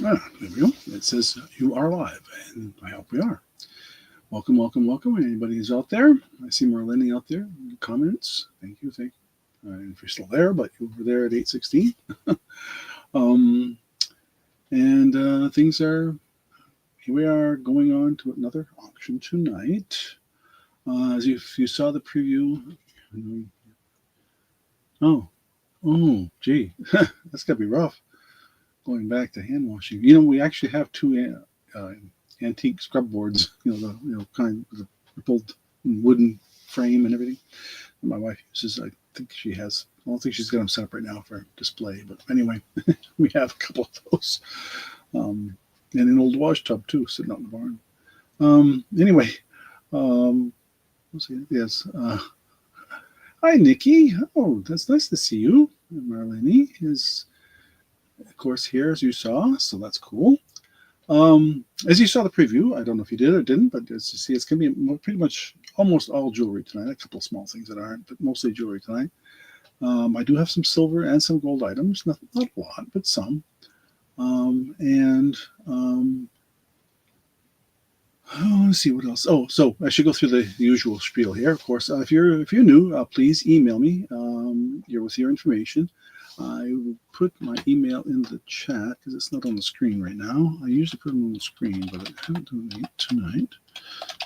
There we go. It says you are live, and I hope we are. Welcome, welcome, welcome. Anybody who's out there, I see Marlene out there. Comments. Thank you, thank you. If you're still there, but you were there at 8:16. um, and things are. Here we are going on to another auction tonight. As if you saw the preview. Oh, oh, gee, that's gotta be rough. Going back to hand washing. We actually have two antique scrub boards. Kind of the rippled wooden frame and everything. And my wife uses. I think she has. I don't think she's got them set up right now for display. But anyway, we have a couple of those, and an old wash tub too, sitting out in the barn. Anyway, we'll see. Yes. Hi, Nikki. Oh, that's nice to see you. And Marlene is, of course, here as you saw, so that's cool. As you saw the preview, I don't know if you did or didn't, but as you see, it's going to be pretty much almost all jewelry tonight. A couple of small things that aren't, but mostly jewelry tonight. I do have some silver and some gold items, not a lot, but some. And let's see what else. Oh, so I should go through the usual spiel here. Of course, if you're new, please email me. With your information. I will put my email in the chat because it's not on the screen right now. I usually put it on the screen, but I haven't done it tonight.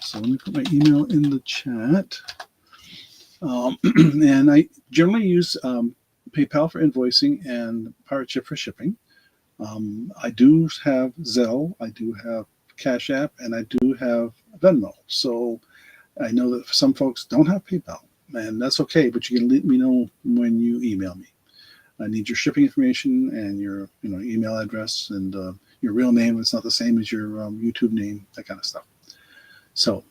So let me put my email in the chat. And I generally use PayPal for invoicing and Pirate Ship for shipping. I do have Zelle, I do have Cash App, and I do have Venmo. So I know that some folks don't have PayPal, and that's okay, but you can let me know when you email me. I need your shipping information and your email address and your real name. It's not the same as your YouTube name, that kind of stuff. So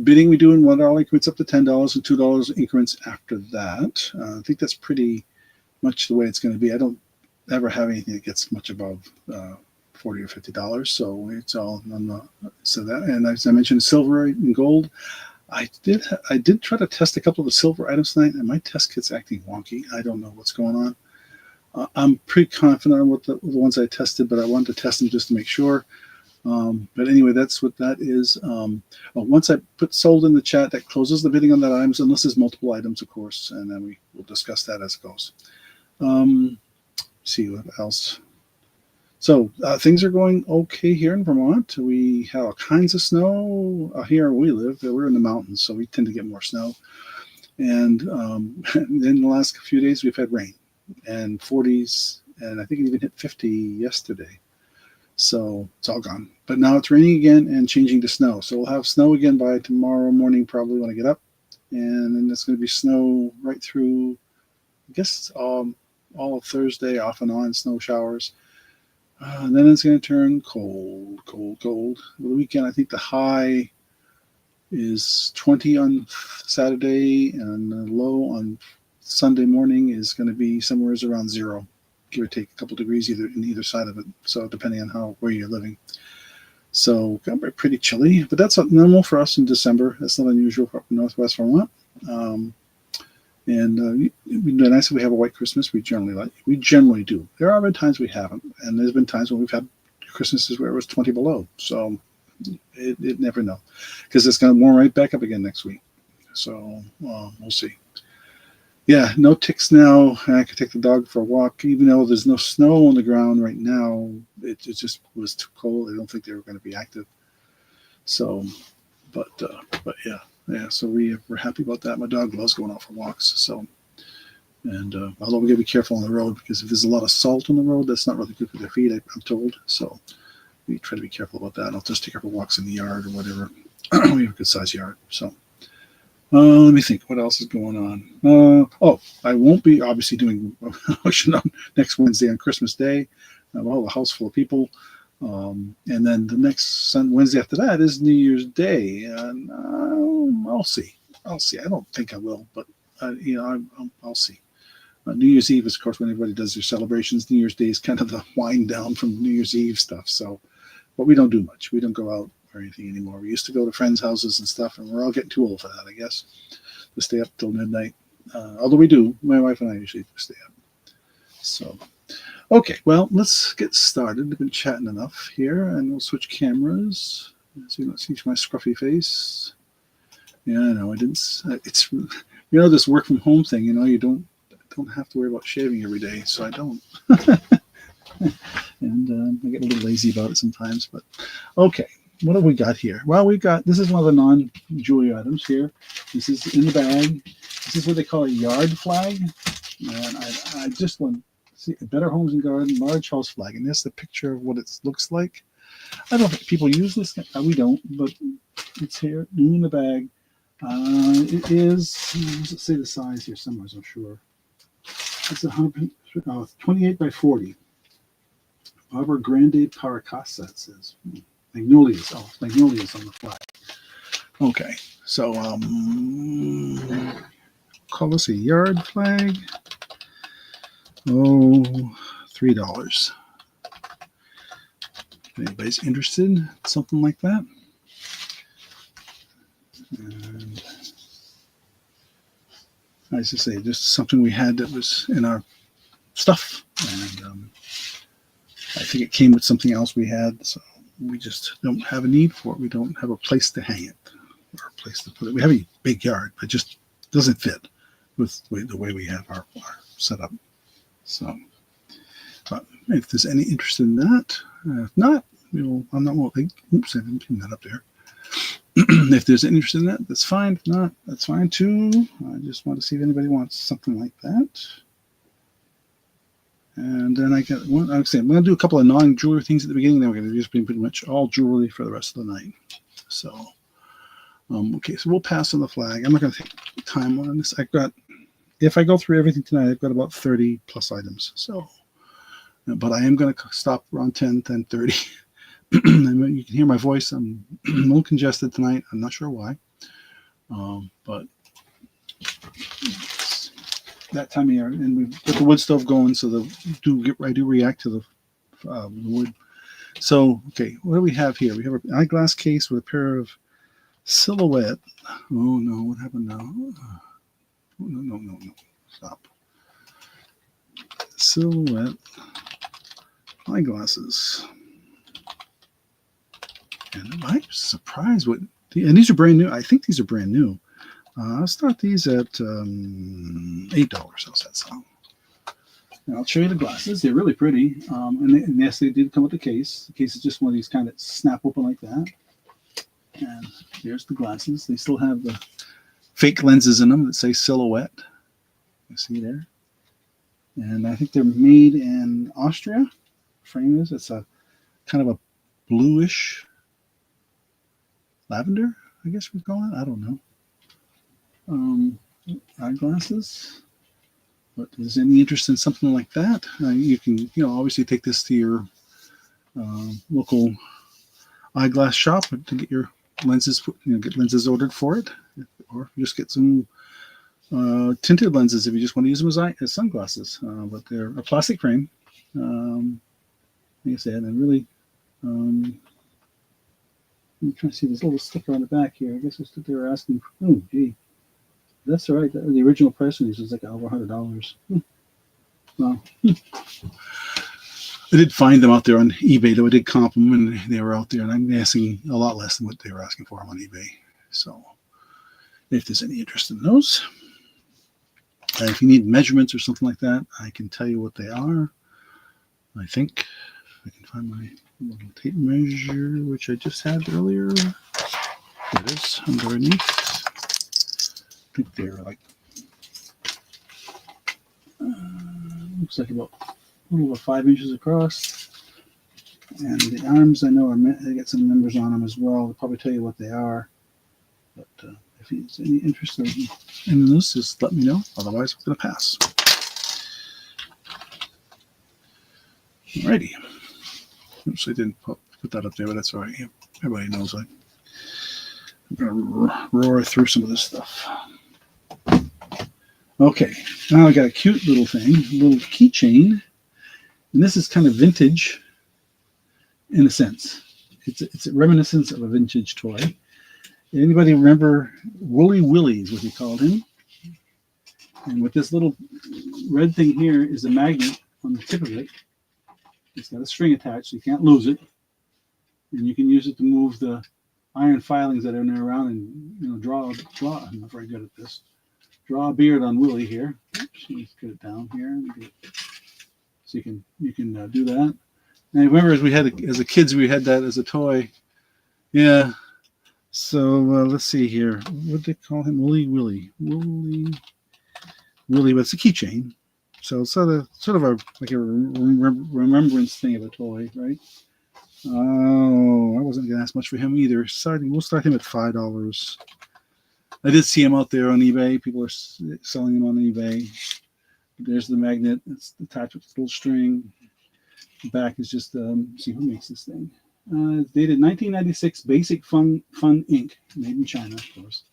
bidding we do in $1 increments up to $10 and $2 increments after that. I think that's pretty much the way it's going to be. I don't ever have anything that gets much above $40 or $50. So it's all on the so that. And as I mentioned, silver and gold. I did try to test a couple of the silver items tonight, and my test kit's acting wonky. I don't know what's going on. I'm pretty confident with the ones I tested, but I wanted to test them just to make sure. But anyway, that's what that is. Once I put sold in the chat, that closes the bidding on that items, unless there's multiple items, of course, and then we will discuss that as it goes. See what else. So things are going okay here in Vermont. We have all kinds of snow here where we live. We're in the mountains, so we tend to get more snow. And in the last few days, we've had rain and 40s, and I think it even hit 50 yesterday. So it's all gone. But now it's raining again and changing to snow. So we'll have snow again by tomorrow morning, probably when I get up. And then it's going to be snow right through, I guess, all of Thursday, off and on, snow showers. And then it's going to turn cold, cold, cold. The weekend, I think the high is 20 on Saturday, and the low on Sunday morning is going to be somewhere around 0, give or take a couple degrees in either side of it. So depending on where you're living. So pretty chilly, but that's normal for us in December. That's not unusual for Northwest Vermont. And it'd be nice if we have a white Christmas. We generally do. There have been times we haven't, and there's been times when we've had Christmases where it was 20 below. So it never know, because it's going to warm right back up again next week. So we'll see. Yeah, no ticks now. I could take the dog for a walk, even though there's no snow on the ground right now. It just was too cold. I don't think they were going to be active. So, but yeah. Yeah, so we're happy about that. My dog loves going out for walks. So, and although we got to be careful on the road, because if there's a lot of salt on the road, that's not really good for their feet, I'm told. So we try to be careful about that. I'll just take her for walks in the yard or whatever. We have a good sized yard. So let me think. What else is going on? I won't be obviously doing auction on next Wednesday on Christmas Day. I have a house full of people. And then the next Wednesday after that is New Year's Day, and I'll see. I don't think I will, but I'll see. New Year's Eve is, of course, when everybody does their celebrations. New Year's Day is kind of the wind down from New Year's Eve stuff. So, but we don't do much. We don't go out or anything anymore. We used to go to friends' houses and stuff, and we're all getting too old for that, I guess, to stay up till midnight. Although we do, my wife and I usually stay up. So. Okay, well, let's get started. I've been chatting enough here, and we'll switch cameras so you don't see my scruffy face. Yeah, I know. I didn't. It's this work from home thing. You don't have to worry about shaving every day, so I don't. And I get a little lazy about it sometimes. But okay, what have we got here? Well, this is one of the non-jewelry items here. This is in the bag. This is what they call a yard flag, and I just want to see a Better Homes and Garden large house flag, and there's the picture of what it looks like. I don't think people use this. We don't, but it's here in the bag. It is. Does it say the size here somewhere? I'm sure. It's 28 by 40. Arbor Grande Paracasa, it says. Magnolias. Oh, magnolias on the flag. Okay, so call this a yard flag. Oh, $3. If anybody's interested in something like that. And as I say, just something we had that was in our stuff, and I think it came with something else we had, so we just don't have a need for it. We don't have a place to hang it or a place to put it. We have a big yard, but it just doesn't fit with the way we have our setup. So, but if there's any interest in that, if not, I'm not. Oops, I didn't pin that up there. If there's interest in that, that's fine. If not, that's fine too. I just want to see if anybody wants something like that. And then I'm going to do a couple of non-jewelry things at the beginning. Then we're going to just be pretty much all jewelry for the rest of the night. So, okay, so we'll pass on the flag. I'm not going to take time on this. If I go through everything tonight, I've got about 30 plus items. So, but I am going to stop around 10:30. You can hear my voice. I'm a little congested tonight. I'm not sure why, but it's that time of year, and we've got the wood stove going, so I do react to the wood. So, okay, what do we have here? We have an eyeglass case with a pair of Silhouette. Oh no, what happened now? No, stop. Silhouette eyeglasses. And I'm surprised and these are brand new. I think these are brand new. I'll start these at $8. How's that sound? And I'll show you the glasses. They're really pretty. And yes, they did come with the case. The case is just one of these kind that snap open like that. And there's the glasses. They still have the fake lenses in them that say Silhouette. You see there? And I think they're made in Austria. Frame is. It's a kind of a bluish lavender, I guess we call it. I don't know. Eyeglasses. But if there's any interest in something like that, you can, obviously take this to your local eyeglass shop to get your lenses, get lenses ordered for it, or just get some tinted lenses if you just want to use them as sunglasses. But they're a plastic frame, like I said, and really. I'm trying to see this little sticker on the back here. I guess that's what they were asking. Oh, gee. That's all right. The original price of these was like over $100. Well, I did find them out there on eBay, though. I did comp them, and they were out there, and I'm asking a lot less than what they were asking for them on eBay. So if there's any interest in those, and if you need measurements or something like that, I can tell you what they are. I think I can find my little tape measure, which I just had earlier. There it is, underneath. I think they're like, looks like about a little over 5 inches across. And the arms, I know, they got some numbers on them as well. They'll probably tell you what they are. But if there's any interest in this, just let me know. Otherwise, I'm going to pass. Alrighty. Oops, I didn't put that up there, but that's all right. Everybody knows I'm going to roar through some of this stuff. Okay, now I got a cute little thing, a little keychain, and this is kind of vintage in a sense. It's a reminiscence of a vintage toy. Anybody remember Wooly Willy's, what he called him? And with this little red thing here is a magnet on the tip of it. It's got a string attached, so you can't lose it. And you can use it to move the iron filings that are in there around and draw. I'm not very good at this. Draw a beard on Willie here. Oops, let's get it down here. So you can do that. And I remember as a kids we had that as a toy. Yeah. So let's see here. What did they call him? Willie. But it's a keychain. So it's sort of a remembrance thing of a toy, right? Oh, I wasn't gonna ask much for him either. We'll start him at $5. I did see him out there on eBay. People are selling him on eBay. There's the magnet. It's attached with a little string. The back is just see who makes this thing. It's dated 1996. Basic Fun Inc. Made in China, of course.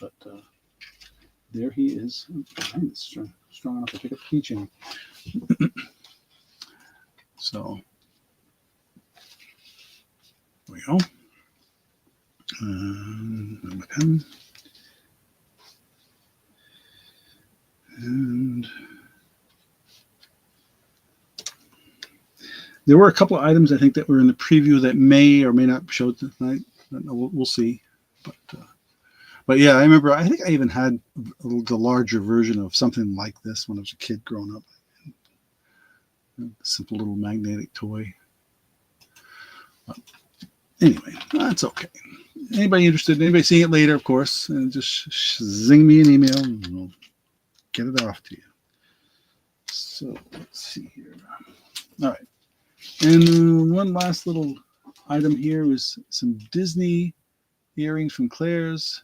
But there he is. It's strong enough to pick up the keychain. So there we go. My pen. And there were a couple of items I think that were in the preview that may or may not show tonight. We'll see. But yeah, I remember. I think I even had the larger version of something like this when I was a kid growing up. A simple little magnetic toy. But anyway, that's okay. Anybody interested? Anybody seeing it later, of course, and just zing me an email and we'll get it off to you. So let's see here. All right. And one last little item here is some Disney earrings from Claire's.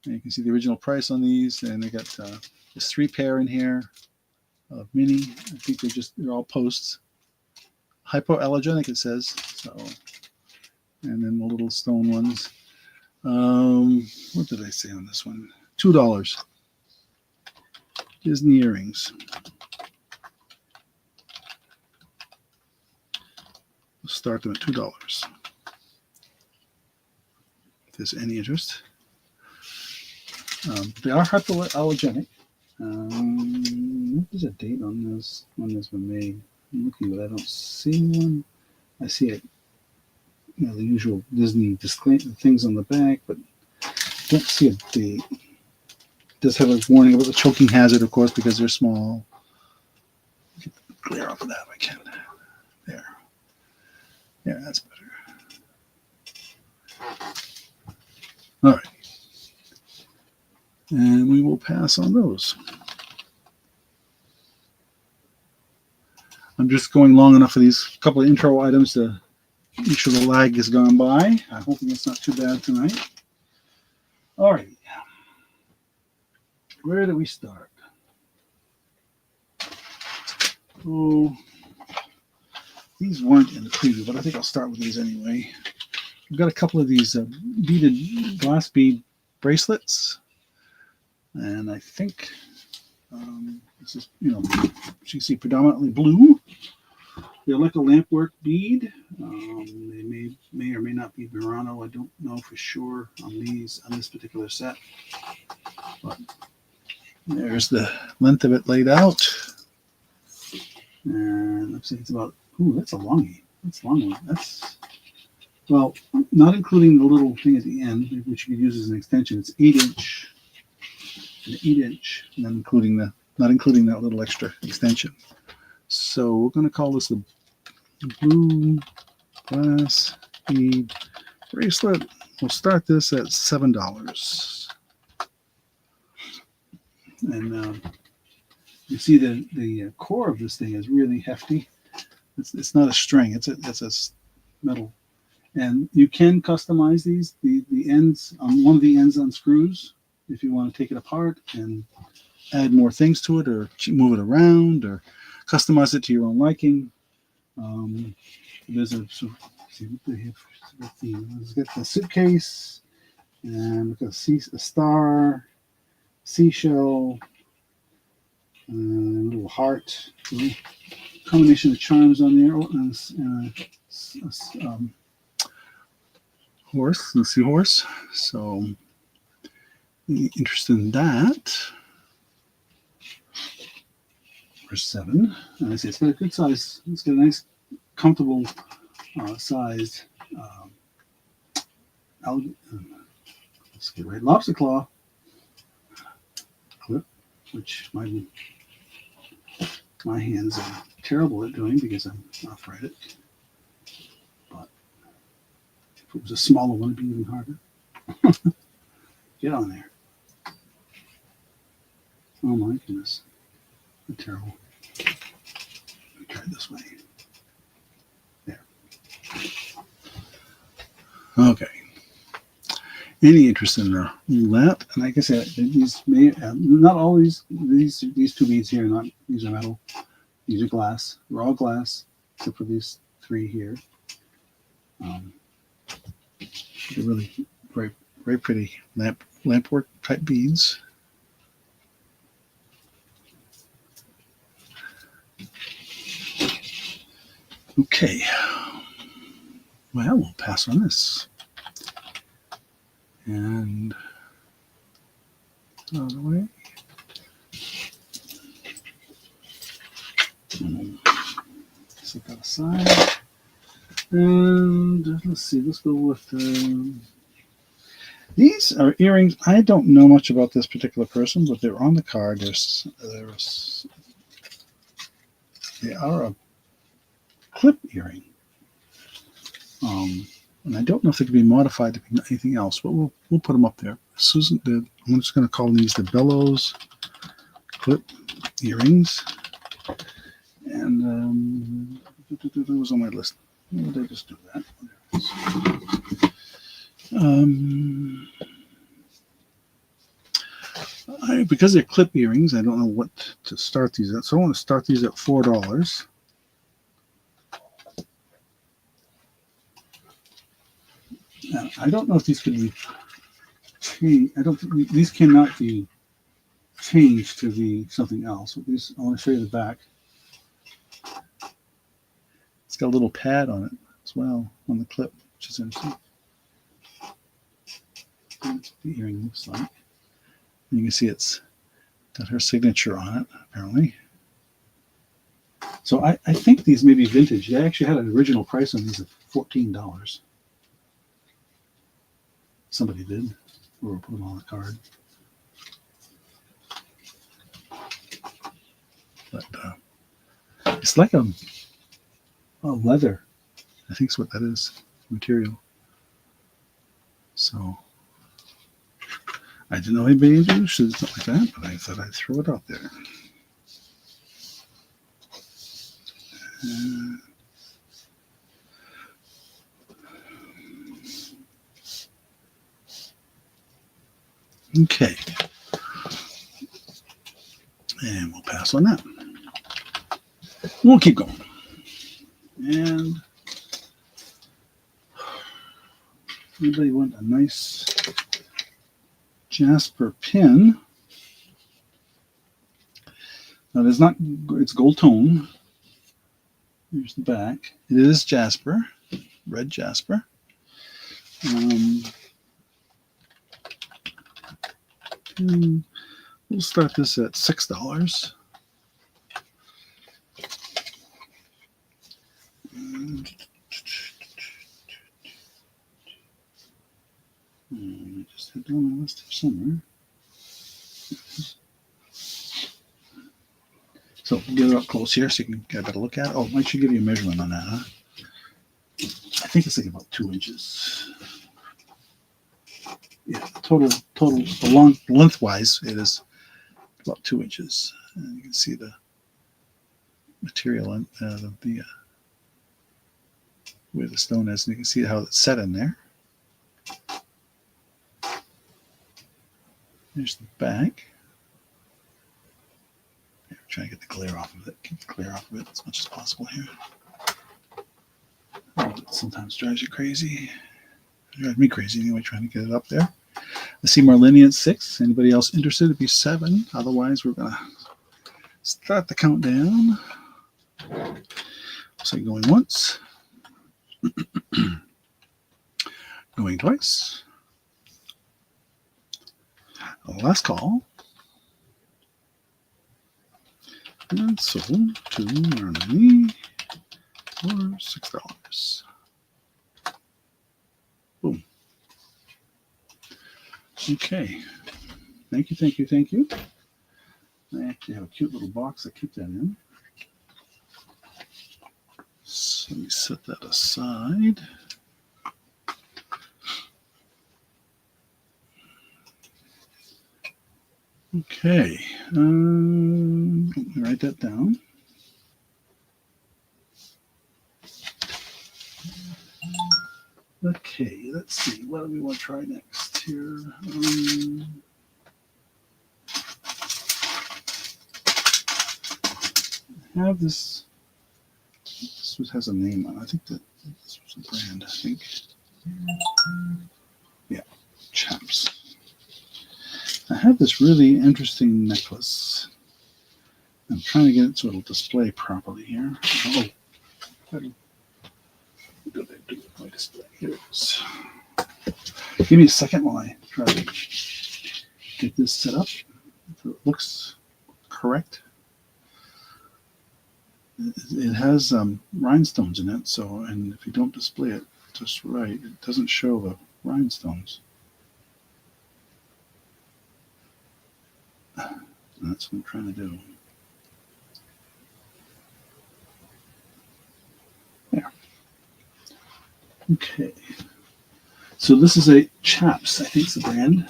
And you can see the original price on these, and they got there's 3 pair in here of mini. I think they're all posts. Hypoallergenic, it says. So, and then the little stone ones. What did I say on this one? $2. Disney earrings. We'll start them at $2. If there's any interest. They are hypoallergenic. What is the date on this? When this was made? I'm looking, but I don't see one. I see it. The usual Disney disclaimer things on the back, but don't see a date. It does have a warning about the choking hazard, of course, because they're small. Get the glare off of that if I can. There. Yeah, that's better. All right. And we will pass on those. I'm just going long enough for these couple of intro items to make sure the lag has gone by. I'm hoping it's not too bad tonight. All right. Where do we start? Oh, these weren't in the preview, but I think I'll start with these anyway. We've got a couple of these glass bead bracelets. And I think this is, as you see, predominantly blue. They're like a lampwork bead. They may or may not be Murano. I don't know for sure on this particular set. But there's the length of it laid out. And let's see, it's about, that's a longie. That's a long one. Well, not including the little thing at the end, which you could use as an extension. It's 8-inch. An 8-inch, not including that little extra extension. So we're going to call this the blue glass bead bracelet. We'll start this at $7. And you see the core of this thing is really hefty. It's not a string. It's a metal, and you can customize these. The ends on one of the ends unscrews if you want to take it apart and add more things to it, or move it around, or customize it to your own liking. There's see what they have. Let's get the suitcase, and we've got a star, seashell, a little heart, combination of charms on there, and horse, the seahorse. So, interested in that. for 7. And I say it's got a good size. It's got a nice, comfortable sized let's get right, lobster claw clip, which my hands are terrible at doing because I'm arthritic. But if it was a smaller one, it'd be even harder. Get on there. Oh my goodness. They're terrible. Let me try it this way. There. Okay. Any interest in the roulette? And like I said, these may not all these two beads here. These are metal. These are glass. They're all glass, except for these 3 here. They're really very, very pretty lampwork type beads. Okay. Well, we'll pass on this. And out of the way. Set that aside. And let's see, let's go with these are earrings. I don't know much about this particular person, but they're on the card. They are a clip earring. And I don't know if they can be modified to be anything else, but we'll put them up there. Susan did. I'm just going to call these the Bellows clip earrings. And it was on my list. Why did I just do that? Because they're clip earrings, I don't know what to start these at. So I want to start these at $4. Now, I don't know if these could be changed. I don't think these cannot be changed to be something else. I want to show you the back. It's got a little pad on it as well on the clip, which is interesting. That's what the earring looks like. And you can see it's got her signature on it, apparently. So I think these may be vintage. They actually had an original price on these of $14. Somebody did. Or put them on the card. But it's like a leather. I think is what that is. Material. So I didn't know anybody interested in something like that, but I thought I'd throw it out there. Okay. And we'll pass on that. We'll keep going. And anybody want a nice Jasper pin? Now it's gold tone. Here's the back. It is Jasper, red Jasper. We'll start this at $6. I just had it on my list here somewhere. So we'll get it up close here so you can get a better look at it. Oh, I should give you a measurement on that, huh? I think it's like about 2 inches. Yeah, total lengthwise, it is about 2 inches. And you can see the material in where the stone is, and you can see how it's set in there. There's the back. Here, try to get the glare off of it. Keep the glare off of it as much as possible here. Oh, it sometimes drives you crazy. It drives me crazy anyway, trying to get it up there. I see Marlene at 6. Anybody else interested? It'd be 7. Otherwise, we're going to start the countdown. So going once. Going twice. Last call. and sold to Marnie for $6. Boom. Okay. Thank you, thank you, thank you. I actually have a cute little box I keep that in. So let me set that aside. Okay. Let me write that down. Okay, let's see. What do we want to try next here? I have this. This has a name on it. I think that this was a brand, I think. Yeah, Chaps. I have this really interesting necklace. I'm trying to get it so it'll display properly here. Oh, where did I do my display? Here it is. Give me a second while I try to get this set up so it looks correct. It has rhinestones in it, so, and if you don't display it just right, it doesn't show the rhinestones. That's what I'm trying to do. There. Okay. So this is a Chaps, I think it's the brand,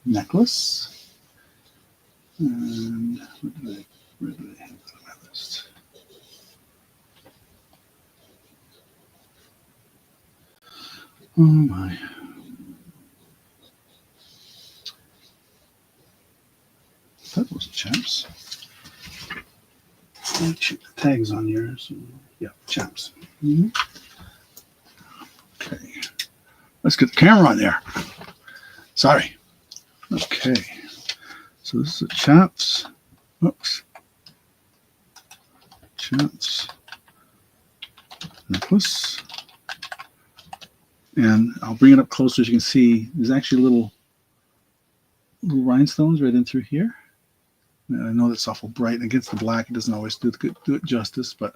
necklace. And where did I have that on my list? Oh my. That was Chaps. I'll check the tags on here. So, yeah, Chaps. Mm-hmm. Okay. Let's get the camera on there. Sorry. Okay. So this is a Chaps. Oops. Chaps necklace. And I'll bring it up closer. As you can see, there's actually little rhinestones right in through here. And I know that's awful bright. Against the black, it doesn't always do it justice, but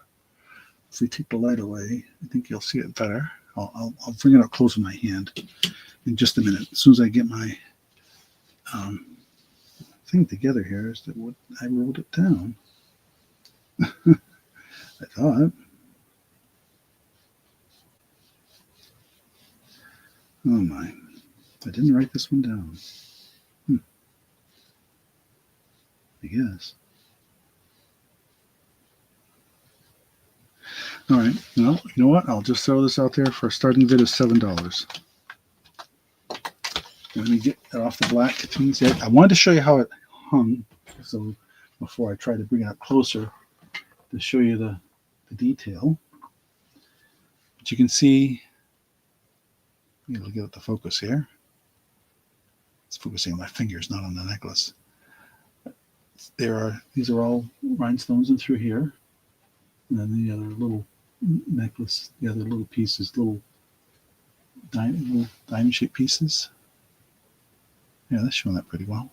if we take the light away, I think you'll see it better. I'll bring it up close in my hand in just a minute. As soon as I get my thing together here, is that what I wrote it down. I thought. Oh my. I didn't write this one down. I guess. All right. Well, you know what? I'll just throw this out there for a starting bid of $7. Let me get it off the black. I wanted to show you how it hung. So before I try to bring it up closer to show you the detail. But you can see, you'll get the focus here. It's focusing on my fingers, not on the necklace. These are all rhinestones in through here. And then the other little necklace, the other little pieces, little diamond-shaped pieces. Yeah, that's showing that pretty well.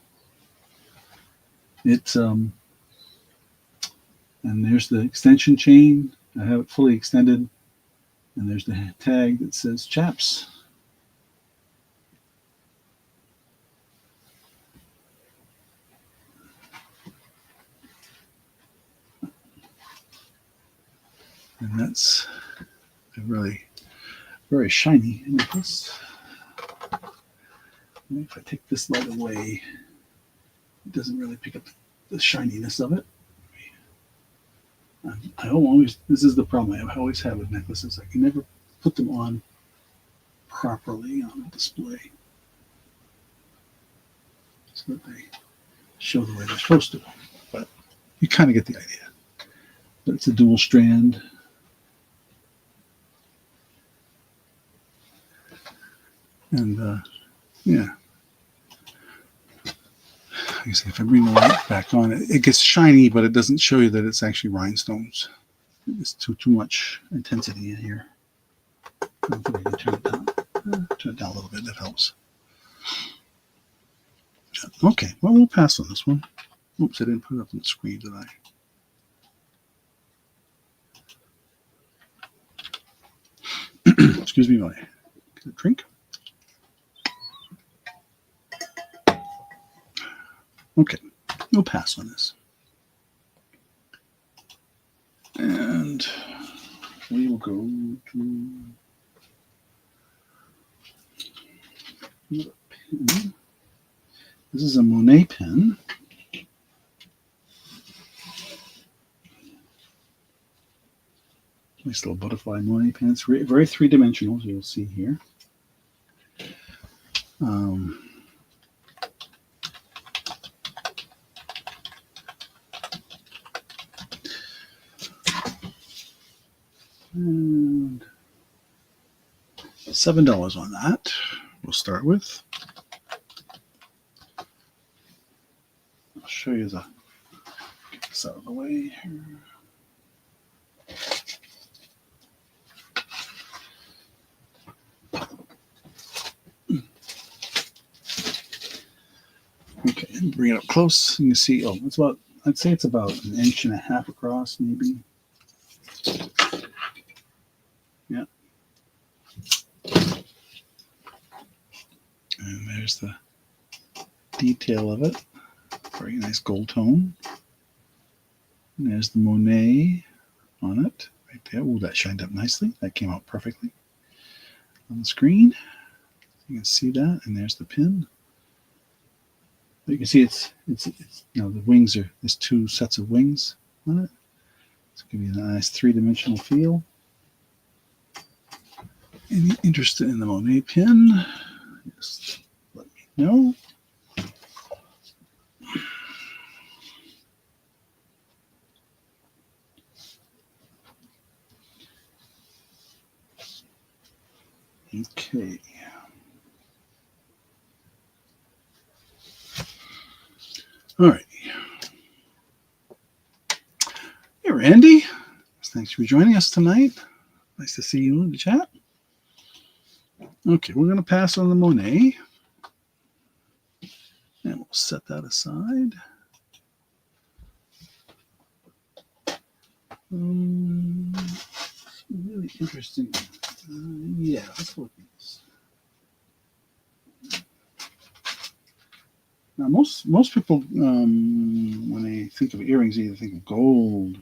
It's and there's the extension chain. I have it fully extended, and there's the tag that says Chaps. And that's a really very shiny necklace. If I take this light away, it doesn't really pick up the shininess of it. This is the problem I always have with necklaces. I can never put them on properly on a display so that they show the way they're supposed to. But you kind of get the idea. But it's a dual strand. And yeah, like I say, if I bring the light back on, it gets shiny, but it doesn't show you that it's actually rhinestones. It's too much intensity in here. I think I can turn it down. Turn it down a little bit. That helps. Okay, well, we'll pass on this one. Oops, I didn't put it up on the screen, did I? Excuse me while I get a drink. Okay, we'll pass on this. And we will go to the pen. This is a Monet pen. Nice little butterfly Monet pen. It's very three-dimensional, as you'll see here. And $7 on that. We'll start with. I'll show you the. Get this out of the way here. Okay, bring it up close. You can see. Oh, it's about. I'd say it's about 1.5 inches across, maybe. Yeah. And there's the detail of it. Very nice gold tone. And there's the Monet on it right there. Oh, that shined up nicely. That came out perfectly on the screen. You can see that. And there's the pin. You can see it's you know, the wings are, there's 2 sets of wings on it. It's give you a nice three-dimensional feel. Any interested in the Monet pin? Just let me know. Okay. All right. Hey, Randy. Thanks for joining us tonight. Nice to see you in the chat. Okay, we're going to pass on the Monet. And we'll set that aside. Really interesting. Yeah, let's look at this. Now, most people, when they think of earrings, either think of gold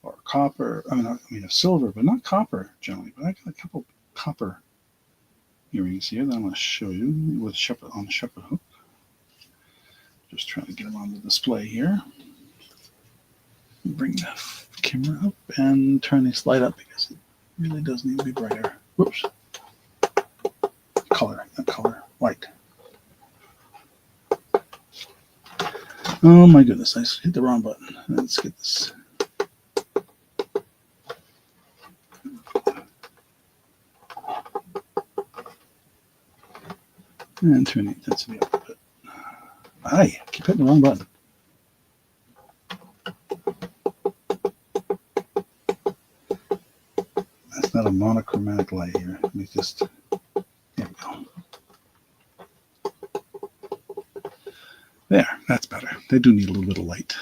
or copper. I mean, of silver, but not copper generally. But I got a couple copper earrings here that I'm going to show you with on a shepherd hook. Just trying to get them on the display here. Bring the camera up and turn this light up because it really does need to be brighter. Whoops. Color, not color, white. Oh my goodness, I hit the wrong button. Let's get this. And turn the intensity up a bit. I keep hitting the wrong button. That's not a monochromatic light here. Let me just, there we go. There, that's better. They do need a little bit of light.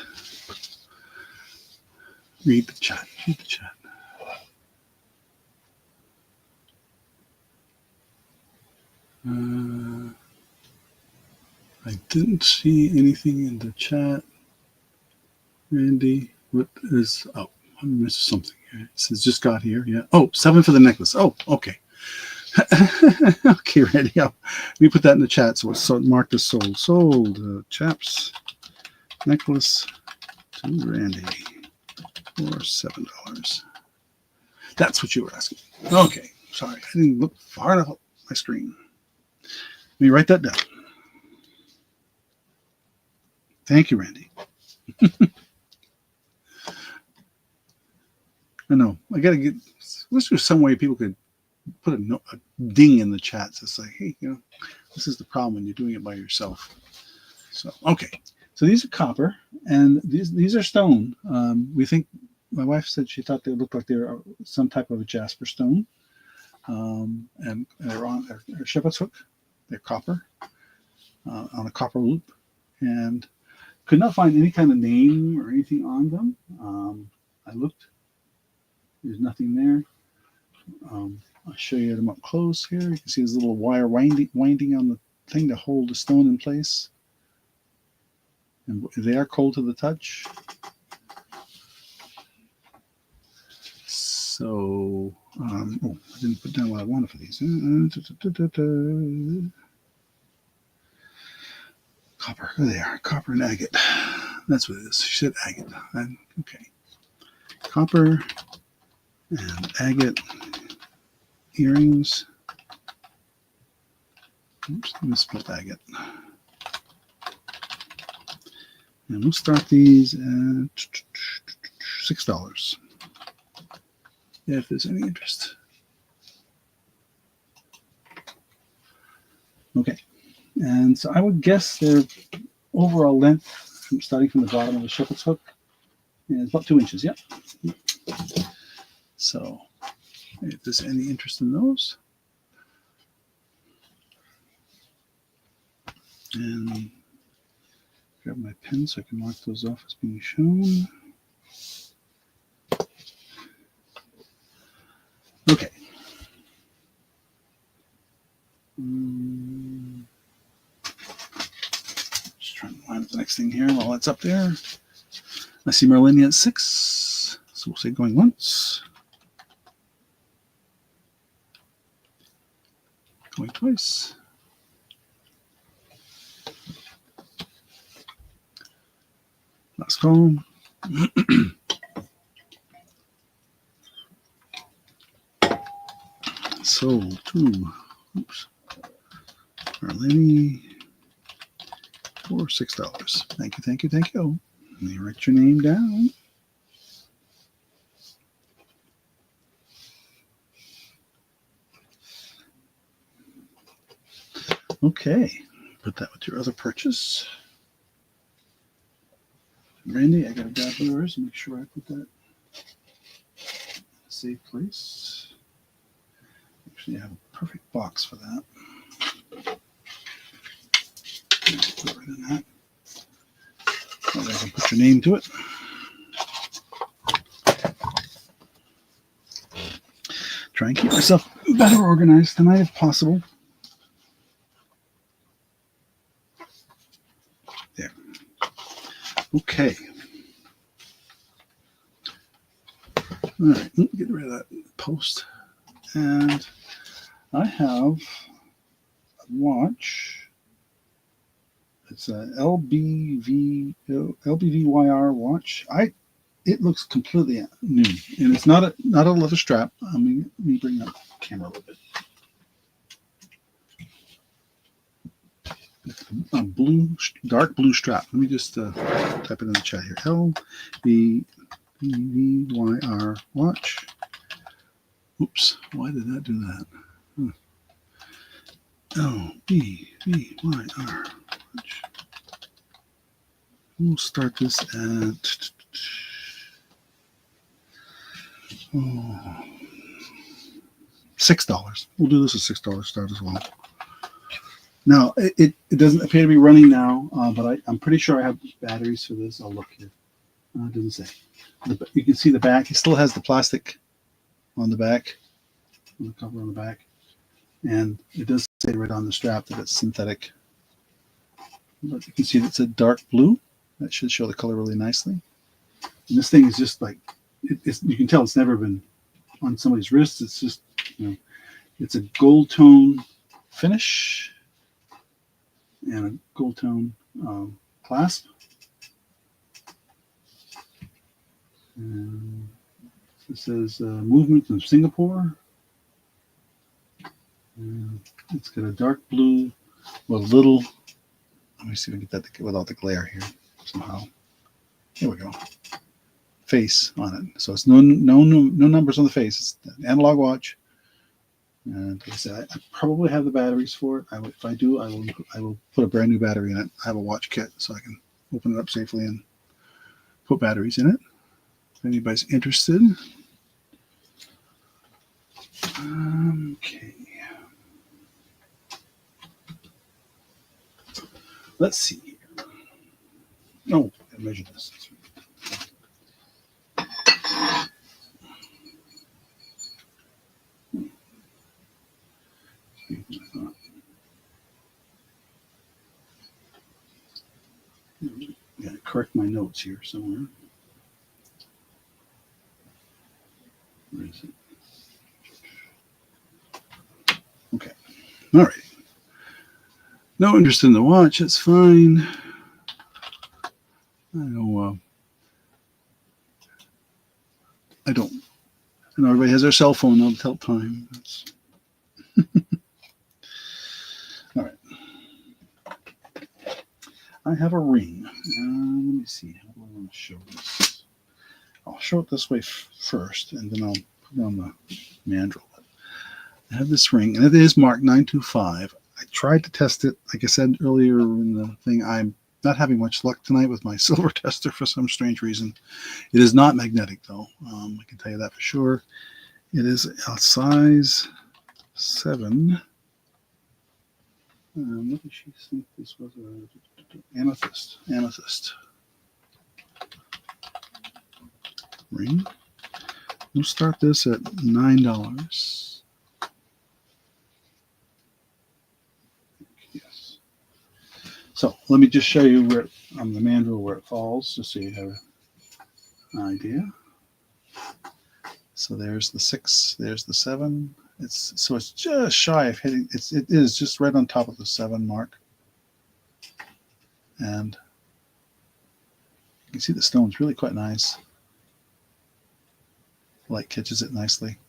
Read the chat. Read the chat. I didn't see anything in the chat. Randy, what is, oh, I missed something here. It says just got here. Yeah. Oh, 7 for the necklace. Oh, okay. Okay, Randy. Let me put that in the chat so it's marked as sold. Sold. Chaps necklace to Randy for $7. That's what you were asking. Okay. Sorry. I didn't look far enough up my screen. Let me write that down. Thank you, Randy. I know. I got to get, wish there was some way people could put a ding in the chat to say, hey, you know, this is the problem when you're doing it by yourself. So, okay. So these are copper, and these are stone. We think, my wife said she thought they looked like they were some type of a jasper stone. And they're on their shepherd's hook. They're copper, on a copper loop. And Could not find any kind of name or anything on them. I looked. There's nothing there. I'll show you them up close here. You can see this little wire winding on the thing to hold the stone in place. And they are cold to the touch. So, oh, I didn't put down what I wanted for these. Copper, there they are. Copper and agate. That's what it is. She said agate. Okay. Copper and agate earrings. Oops, I misspelled agate. And we'll start these at $6. If there's any interest. Okay. And so I would guess their overall length, starting from the bottom of the shepherd's hook, is about 2 inches. Yep. So if there's any interest in those. And grab my pen so I can mark those off as being shown. Okay. Just trying to line up the next thing here while that's up there. I see Merlinia at 6. So we'll say going once. Going twice. Last call. Sold to, oops, Marlene for $6. Thank you, thank you, thank you. Let me write your name down. Okay, put that with your other purchase. Randy, I gotta grab yours and make sure I put that in a safe place. Actually, I have a perfect box for that. Put it right in that. So I can put your name to it. Try and keep myself better organized tonight if possible. There. Okay. All right, get rid of that post. And I have a watch. It's a LBVYR watch. It looks completely new, and it's not a leather strap. Let me bring up the camera a little bit. A dark blue strap. Let me just type it in the chat here. LBVYR watch. Oops, why did that do that? LBVYR watch. We'll start this at $6. We'll do this at $6 start as well. Now, it doesn't appear to be running now, but I'm pretty sure I have batteries for this. I'll look here. It doesn't say. You can see the back. It still has the plastic on the back, on the cover on the back. And it does say right on the strap that it's synthetic. But you can see it's a dark blue. That should show the color really nicely. And this thing is just like, you can tell it's never been on somebody's wrist. It's just, it's a gold tone finish and a gold tone clasp. And it says movement from Singapore. And it's got a dark blue with a little, let me see if I can get that without the glare here somehow. Here we go. Face on it. So it's no numbers on the face. It's an analog watch. And like I said, I probably have the batteries for it. If I do, I will put a brand new battery in it. I have a watch kit so I can open it up safely and put batteries in it. If anybody's interested. Okay. Let's see here. Oh, I measured this. Got to correct my notes here somewhere. Where is it? Okay. All right. No interest in the watch. That's fine. I know. I don't. I know everybody has their cell phone now to tell time. That's... All right. I have a ring. Let me see. How do I want to show this? I'll show it this way first, and then I'll put it on the mandrel. I have this ring, and it is marked 925. I tried to test it. Like I said earlier in the thing, I'm not having much luck tonight with my silver tester for some strange reason. It is not magnetic, though. I can tell you that for sure. It is a size 7. What did she think this was? Amethyst. Amethyst. Ring. We'll start this at $9. Yes. So let me just show you where on the mandrel where it falls, just so you have an idea. So there's the 6. There's the 7. It's just shy of hitting. It is just right on top of the 7 mark, and you can see the stone's really quite nice. Light catches it nicely,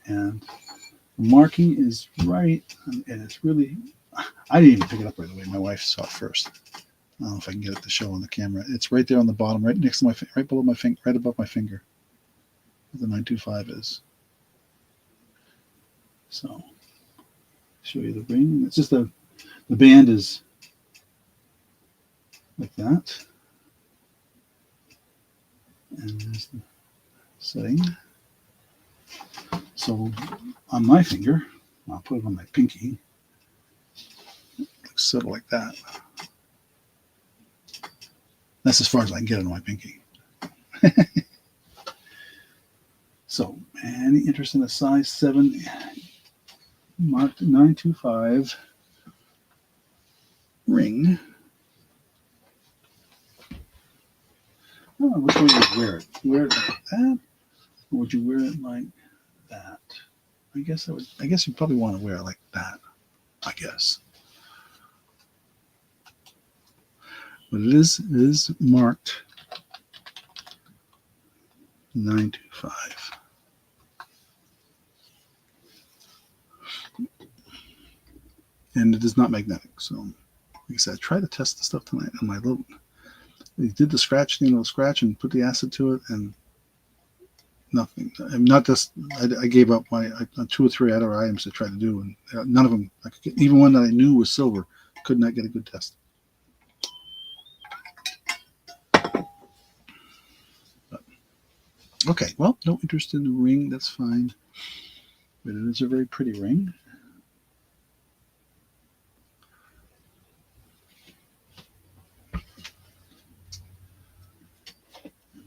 and the marking is right, and it's really. I didn't even pick it up right away. My wife saw it first. I don't know if I can get it to show on the camera. It's right there on the bottom, right next to my, right below my finger, right above my finger. The 925 is. So, show you the ring. It's just the band is like that, and there's the setting. So, on my finger, I'll put it on my pinky. It looks sort of like that. That's as far as I can get on my pinky. So, any interest in a size 7 marked 925 ring? I don't know which way you'd wear it. Wear it like that, or would you wear it like that? I guess you'd probably want to wear it like that. I guess. But it is marked 925. And it is not magnetic. So, like I said, I tried to test the stuff tonight on my little. They did the scratch, scratch and put the acid to it, and nothing. I'm not just. I gave up my 2 or 3 other items to try to do, and none of them. Even one that I knew was silver, could not get a good test. But, okay, well, no interest in the ring. That's fine, but it is a very pretty ring.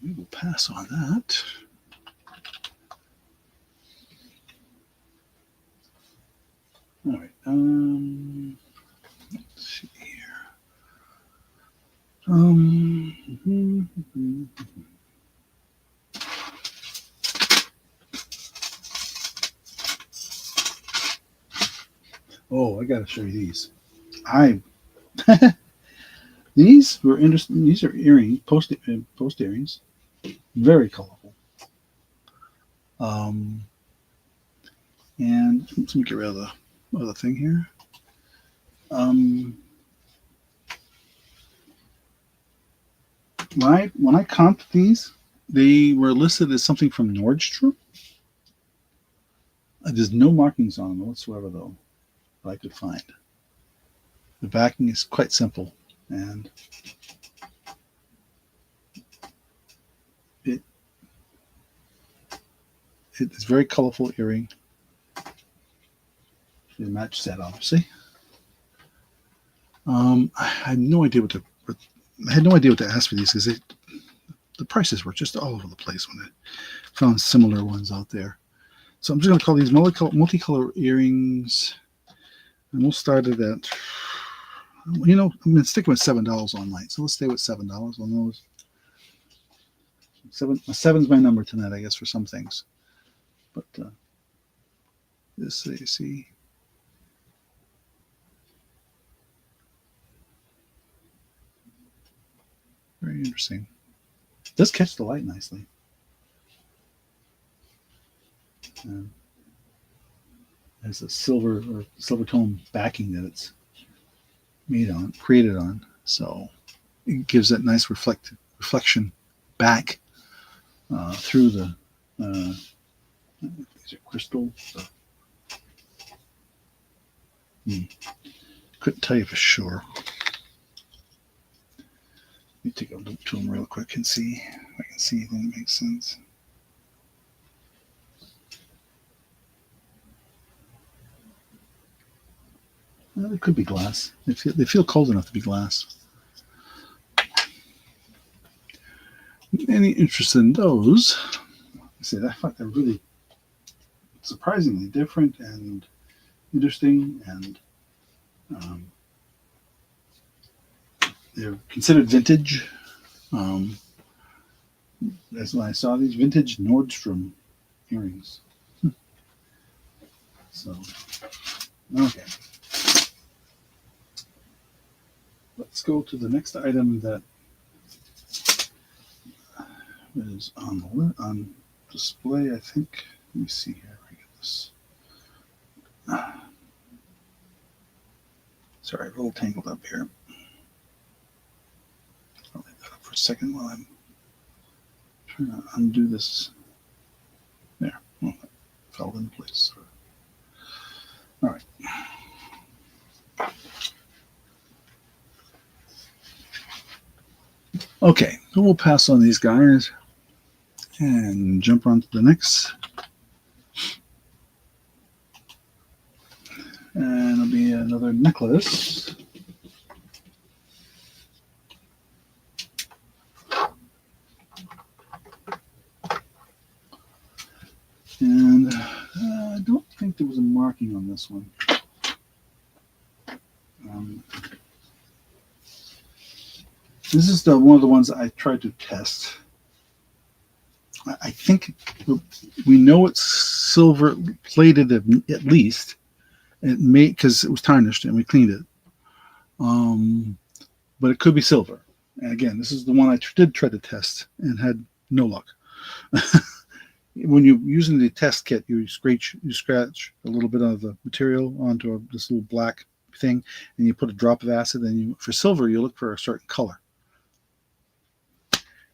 We will pass on that. All right. Let's see here. Oh, I got to show you these. These were interesting. These are earrings, post earrings, very colorful. And let me get rid of the other thing here. When I comped these, they were listed as something from Nordstrom. There's no markings on them whatsoever, though, that I could find. The backing is quite simple, and it's very colorful earring. The match set, obviously. I had no idea what to ask for these because the prices were just all over the place when I found similar ones out there. So I'm just going to call these multicolor earrings, and we'll start it at, I'm going to stick with $7 online. So let's stay with $7 on those. Seven's my number tonight, I guess, for some things. But this, you see. Very interesting. It does catch the light nicely. There's a silver tone backing that it's created on, so it gives that nice reflection back through the. These are crystal. So. Couldn't tell you for sure. Let me take a look to them real quick and see if I can see anything that makes sense. Well, it could be glass. They feel cold enough to be glass. Any interest in those? I said I thought they're really surprisingly different and interesting, and they're considered vintage. That's when I saw these vintage Nordstrom earrings. So, okay. Let's go to the next item that is on display, I think. Let me see here. I get this. Sorry, a little tangled up here. I'll leave that up for a second while I'm trying to undo this. There. Well, that fell into place. All right. Okay, so we'll pass on these guys and jump on to the next. And it'll be another necklace. And I don't think there was a marking on this one. This is one of the ones I tried to test. I think we know it's silver plated at least. It may, because it was tarnished and we cleaned it. But it could be silver. And again, this is the one I did try to test and had no luck. When you're using the test kit, you scratch a little bit of the material onto this little black thing, and you put a drop of acid. And for silver, you look for a certain color.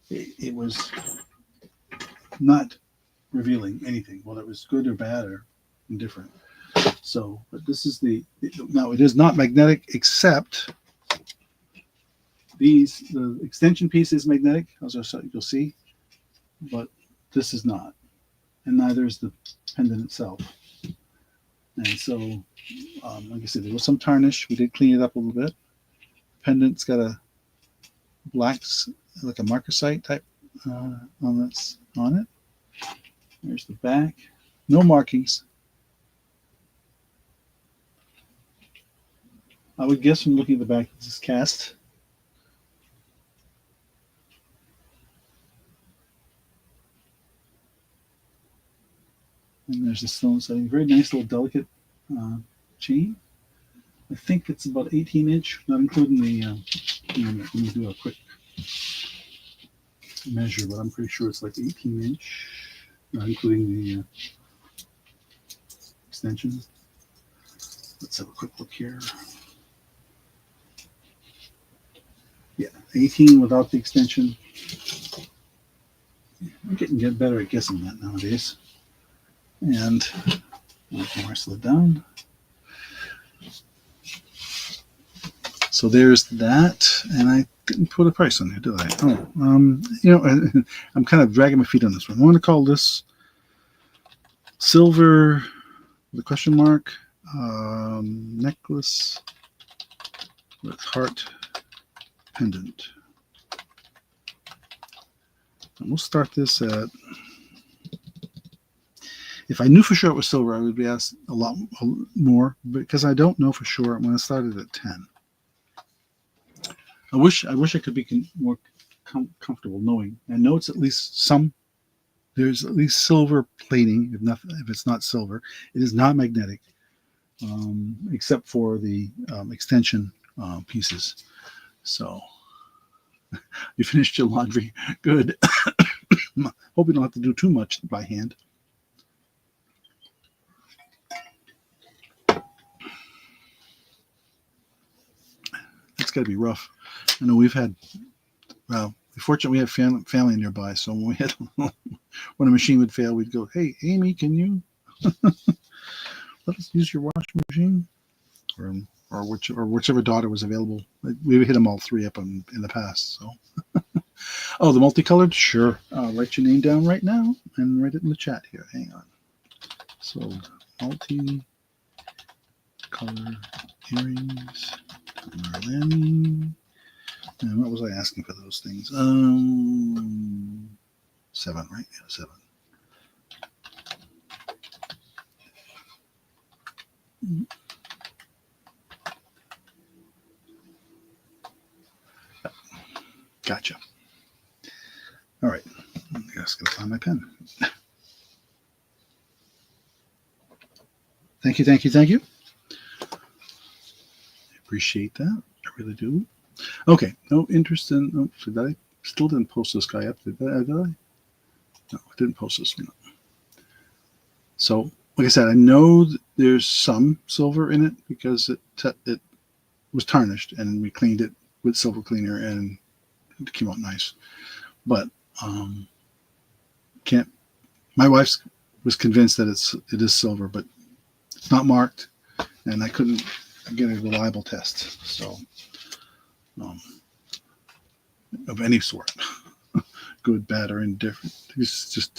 It was not revealing anything, whether it was good or bad or indifferent. So, but this is now it is not magnetic, except the extension piece is magnetic, as you'll see, but this is not, and neither is the pendant itself. And so, like I said, there was some tarnish. We did clean it up a little bit. Pendant's got a black, like a marcasite type on it. There's the back. No markings. I would guess from looking at the back, this is cast. And there's the stone setting. Very nice little delicate chain. I think it's about 18-inch, not including the, let me do a quick measure, but I'm pretty sure it's like 18-inch, not including the extension. Let's have a quick look here. Yeah, 18 without the extension. I'm getting better at guessing that nowadays. And more slid down. So there's that, and I didn't put a price on there, did I? Oh, I'm kind of dragging my feet on this one. I want to call this silver with a question mark necklace. with heart pendant. And we'll start this at, if I knew for sure it was silver, I would be asked a lot more, because I don't know for sure. I'm going to start it at 10. I wish I could be more comfortable knowing. I know it's at least some, there's at least silver plating, if it's not silver. It is not magnetic, except for the extension pieces. So you finished your laundry. Good. Hope you don't have to do too much by hand. That's got to be rough. I know we've had, well, fortunately we have family nearby, so when we had when a machine would fail, we'd go, "Hey, Amy, can you let us use your washing machine?" Or whichever daughter was available. We hit them all three up in the past. So, oh, the multicolored, sure. I'll write your name down right now and write it in the chat here. Hang on. So, multicolored earrings, Merlin. And what was I asking for those things? 7, right? Yeah, 7. Gotcha. All right. I guess I'm going to find my pen. Thank you, thank you, thank you. I appreciate that. I really do. Okay. No interest in. Oh, did I still didn't post this guy up? Did I? No, I didn't post this one up. So, like I said, I know that there's some silver in it because it was tarnished and we cleaned it with silver cleaner and it came out nice. But can't. My wife was convinced that it is silver, but it's not marked, and I couldn't get a reliable test. So, of any sort, good, bad, or indifferent, just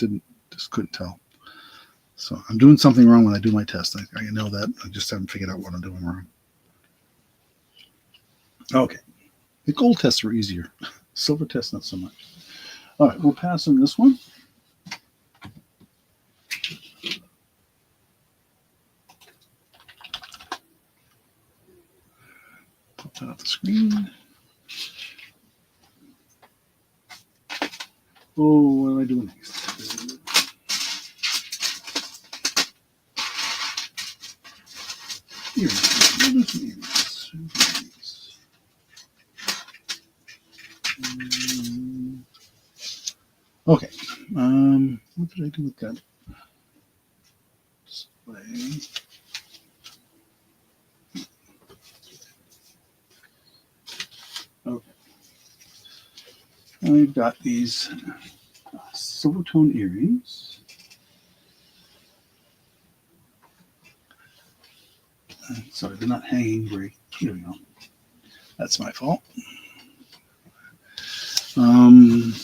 couldn't tell. So I'm doing something wrong when I do my test. I know that. I just haven't figured out what I'm doing wrong. Okay. The gold tests were easier. Silver tests, not so much. All right, we'll pass on this one. Pop that off the screen. Oh, what am I doing next? Here. Okay. What did I do with that display? Okay. I've got these silver tone earrings. Sorry, they're not hanging very. Here we go. That's my fault. I'm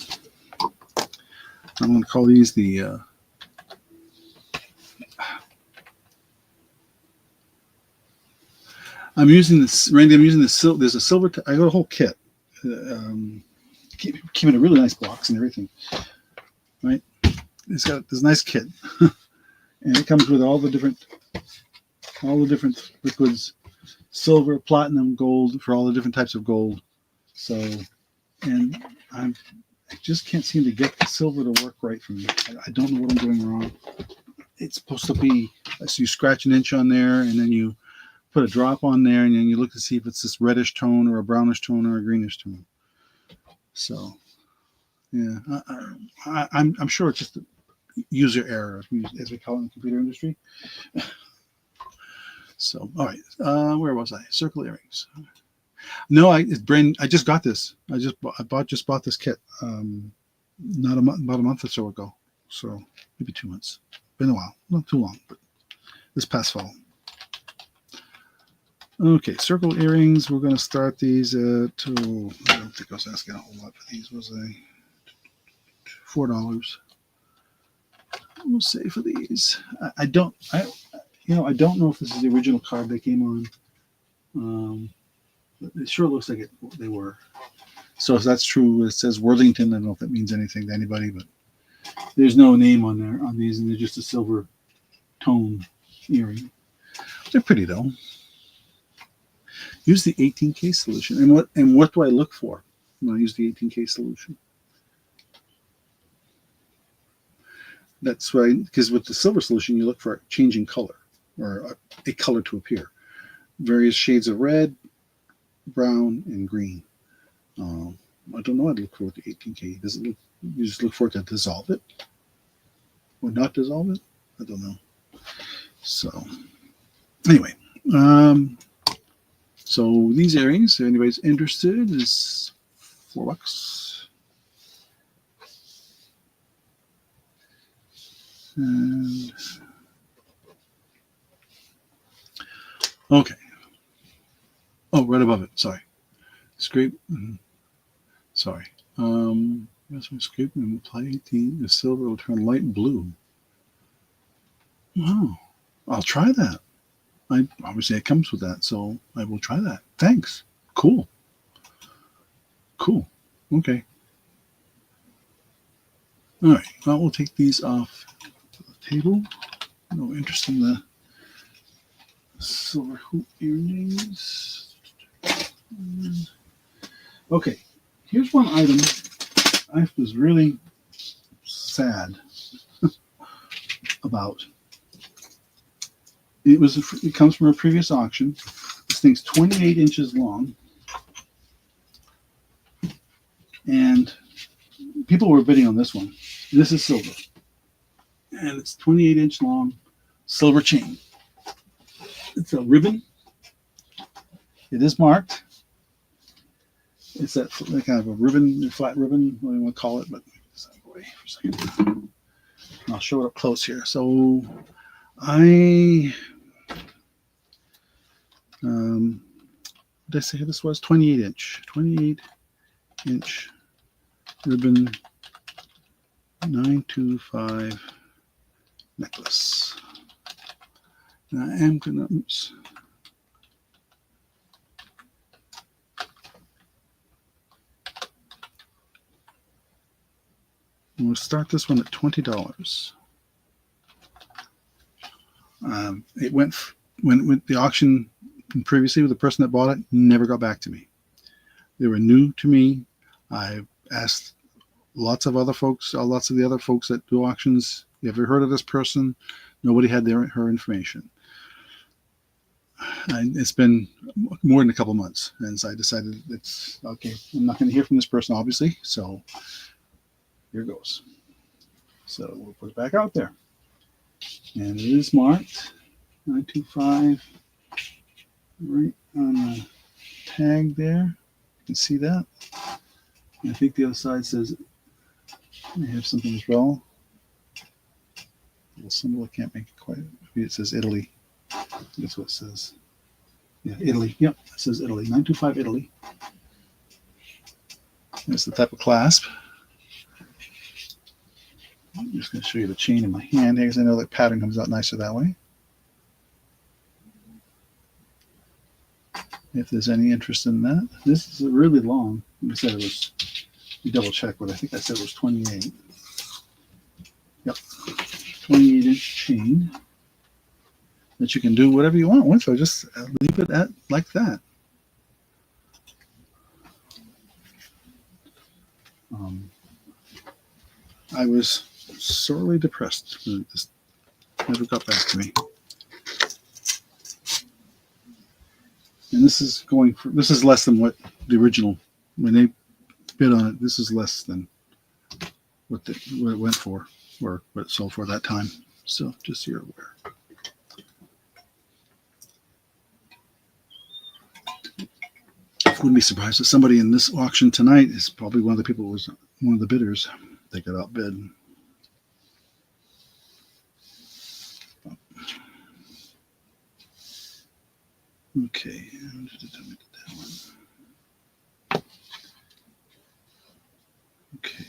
going to call these the I'm using this, Randy. I'm using this. There's a silver. I got a whole kit. Came in a really nice box and everything. Right? It's got this nice kit, and it comes with all the different liquids, silver, platinum, gold, for all the different types of gold. So, and I just can't seem to get the silver to work right for me. I don't know what I'm doing wrong. It's supposed to be, so you scratch an inch on there, and then you put a drop on there, and then you look to see if it's this reddish tone or a brownish tone or a greenish tone. So, yeah, I'm sure it's just a user error, as we call it in the computer industry. So, all right, where was I? Circle earrings. No, I just got this. I just bought this kit. Not about a month or so ago. So maybe 2 months. Been a while, not too long, but this past fall. Okay, circle earrings. We're going to start these at, I don't think I was asking a whole lot for these, was I? $4. We'll say for these. I don't know if this is the original card they came on. It sure looks like they were. So if that's true, it says Worthington. I don't know if that means anything to anybody, but there's no name on there on these, and they're just a silver tone earring. They're pretty though. Use the 18K solution. And what do I look for when I use the 18K solution? That's right, because with the silver solution, you look for a changing color or a color to appear. Various shades of red, brown, and green. I don't know. I'd look for with the 18K. Does it look? You just look for it to dissolve it, or not dissolve it? I don't know. So anyway, so these earrings, if anybody's interested, is $4. And okay. Oh, right above it. Sorry. Scrape. Sorry. Yes, we scrape and apply 18. The silver will turn light blue. Oh, I'll try that. Obviously it comes with that, so I will try that. Thanks. Cool. Okay. All right. Well, we'll take these off the table. No interest in the silver hoop earrings. Okay. Here's one item I was really sad about. It comes from a previous auction. This thing's 28 inches long, and people were bidding on this one. This is silver, and it's 28-inch long, silver chain. It's a ribbon. It is marked. It's that kind of a ribbon, flat ribbon, what do you want to call it? But wait for a second. I'll show it up close here. So did I say this was 28-inch ribbon 925 necklace. And I am gonna, oops. We'll start this one at $20. It went the auction previously with the person that bought it never got back to me. They were new to me. I asked lots of the other folks that do auctions, you ever heard of this person? Nobody had her information. And it's been more than a couple months, and so I decided it's okay. I'm not going to hear from this person, obviously. So here goes. So we'll put it back out there, and it is marked 925 right on the tag there. You can see that. And I think the other side says I have something as well. A little symbol. I can't make it quite. Maybe it says Italy. That's what it says. Yeah, Italy. Yep, it says Italy. 925 Italy. That's the type of clasp. I'm just going to show you the chain in my hand here because I know the pattern comes out nicer that way. If there's any interest in that. This is really long. I said it was, you double check, but I think I said it was 28. Yep, 28-inch chain that you can do whatever you want with, so just leave it at like that. I was sorely depressed when this never got back to me. And this is less than what the original, when they bid on it, this is less than what it went for, or what it sold for that time. So just so you're aware. I wouldn't be surprised if somebody in this auction tonight is probably one of the people who was one of the bidders. They got outbid. Okay. Okay.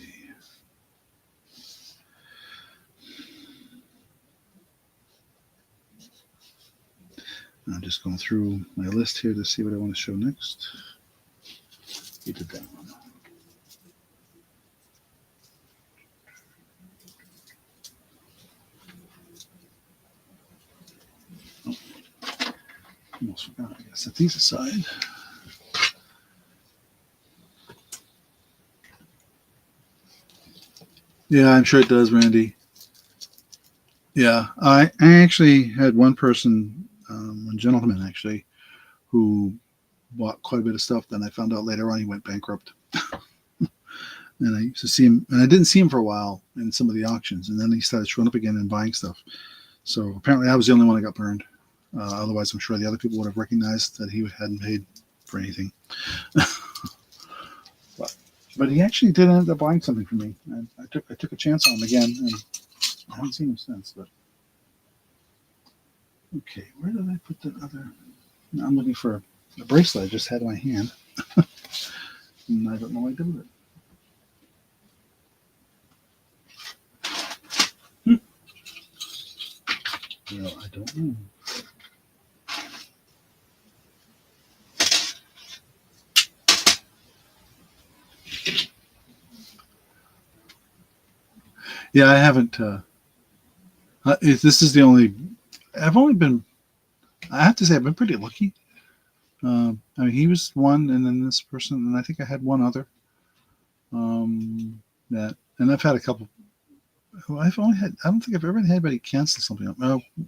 I'm just going through my list here to see what I want to show next. We did that one. Almost forgot. I gotta set these aside. Yeah, I'm sure it does, Randy. Yeah, I actually had one person, one gentleman actually, who bought quite a bit of stuff. Then I found out later on he went bankrupt. And I used to see him, and I didn't see him for a while in some of the auctions, and then he started showing up again and buying stuff. So apparently I was the only one that got burned. Otherwise, I'm sure the other people would have recognized that he hadn't paid for anything. but he actually did end up buying something for me. And I took a chance on him again, and I haven't seen him since. But okay, where did I put the other? I'm looking for a bracelet I just had in my hand, and I don't know what I did with it. Well, I don't know. Yeah, I haven't. This is the only. I've only been. I have to say, I've been pretty lucky. I mean, he was one, and then this person, and I think I had one other. And I've had a couple. I've only had. I don't think I've ever had anybody cancel something.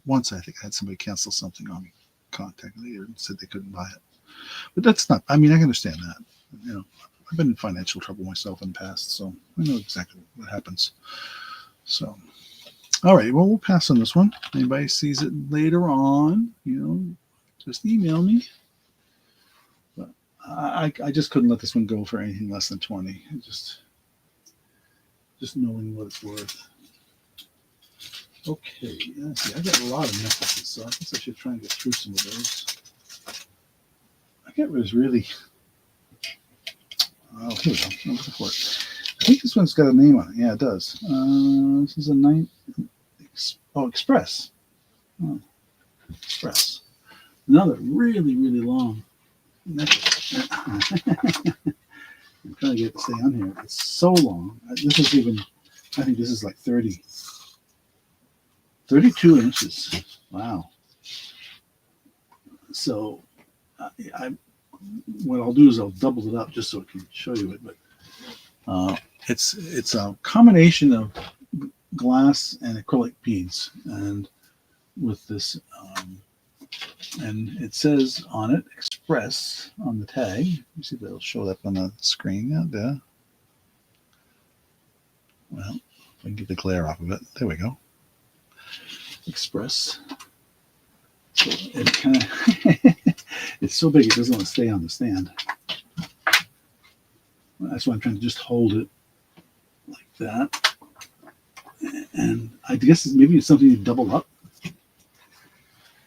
Once I think I had somebody cancel something on me, contacted me and said they couldn't buy it. But that's not. I mean, I can understand that. You know, I've been in financial trouble myself in the past, so I know exactly what happens. So, all right. Well, we'll pass on this one. Anybody sees it later on, just email me. But I just couldn't let this one go for anything less than 20. Just knowing what it's worth. Okay. Let's see. I got a lot of necklaces, so I guess I should try and get through some of those. I get was really. Oh, here we go. I'm looking for it. I think this one's got a name on it. Yeah, it does. This is a Express. Oh, Express. Another really, really long necklace. I'm trying to get it to stay on here. It's so long. This is even, I think this is like 32 inches. Wow. So what I'll do is I'll double it up just so I can show you it. But it's a combination of glass and acrylic beads, and with this, and it says on it Express on the tag. Let me see if that'll show up on the screen out there. Well, if I can get the glare off of it. There we go. Express. So it kind of it's so big it doesn't want to stay on the stand. That's why I'm trying to just hold it like that. And I guess maybe it's something to double up.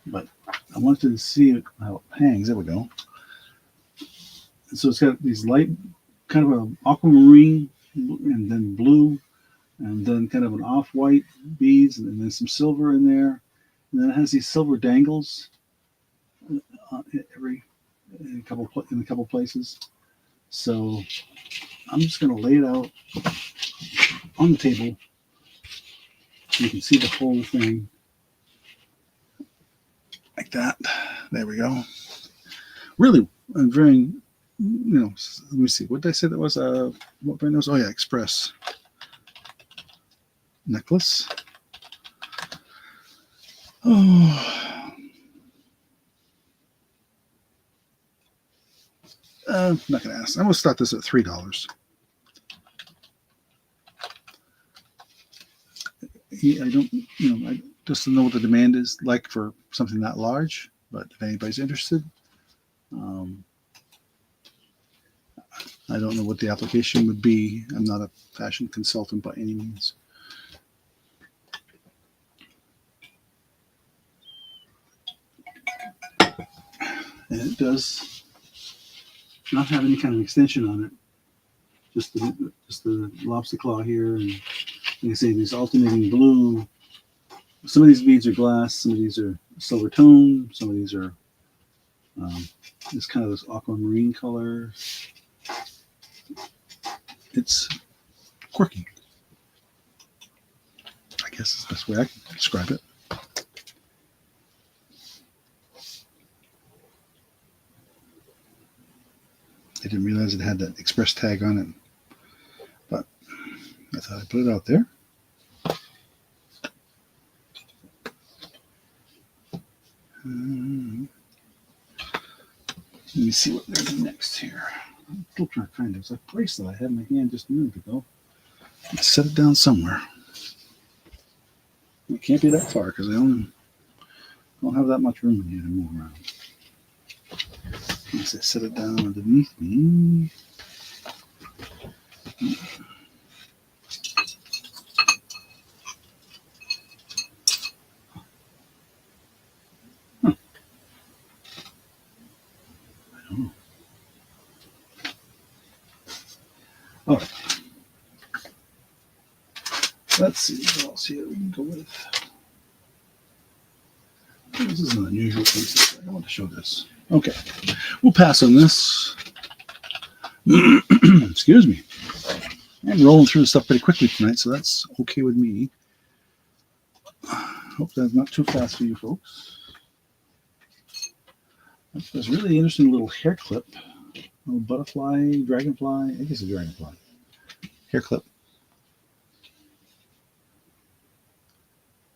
But I wanted to see how it hangs. There we go. And so it's got these light, kind of an aquamarine, and then blue, and then kind of an off-white beads, and then some silver in there. And then it has these silver dangles in a couple places. So I'm just going to lay it out on the table so you can see the whole thing like that. There we go. Really, I'm very, let me see. What did I say that was? What brand was? Oh yeah, Express necklace. Oh. I'm not going to ask. I'm going to start this at $3. I don't, I just don't know what the demand is like for something that large, but if anybody's interested, I don't know what the application would be. I'm not a fashion consultant by any means. And it does not have any kind of extension on it. Just the lobster claw here, and like I say, these alternating blue. Some of these beads are glass, some of these are silver tone. Some of these are this kind of this aquamarine color. It's quirky, I guess is the best way I can describe it. I didn't realize it had that express tag on it, but I thought I'd put it out there. Let me see what there's next here. I'm still trying to find it. There's a bracelet I had in my hand just a minute ago. Let's set it down somewhere. It can't be that far because I don't have that much room in here to move around. Unless I set it down underneath me. Huh. I don't know. All right. Let's see what else here we can go with. This is an unusual piece. I want to show this. Okay, we'll pass on this. Excuse me. I'm rolling through the stuff pretty quickly tonight, so that's okay with me. Hope that's not too fast for you folks. That's this really interesting little hair clip. Little butterfly, dragonfly. I guess a dragonfly. Hair clip.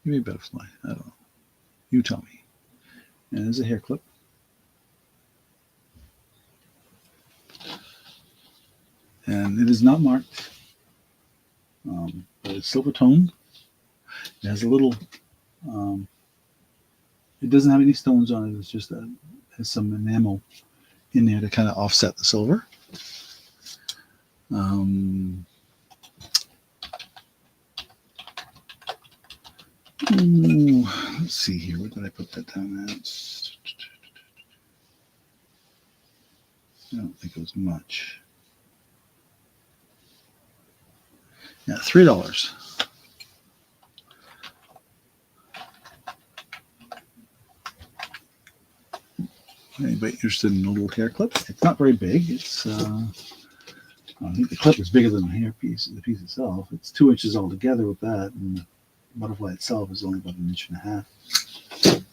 Maybe a butterfly. I don't know. You tell me. And there's a hair clip. And it is not marked, but it's silver toned. It has a little, it doesn't have any stones on it. It's just has some enamel in there to kind of offset the silver. Let's see here. Where did I put that down at? I don't think it was much. Yeah, $3. Anybody interested in a little hair clip? It's not very big. It's I think the clip is bigger than the hair piece, the piece itself. It's 2 inches altogether with that, and the butterfly itself is only about 1.5 inches.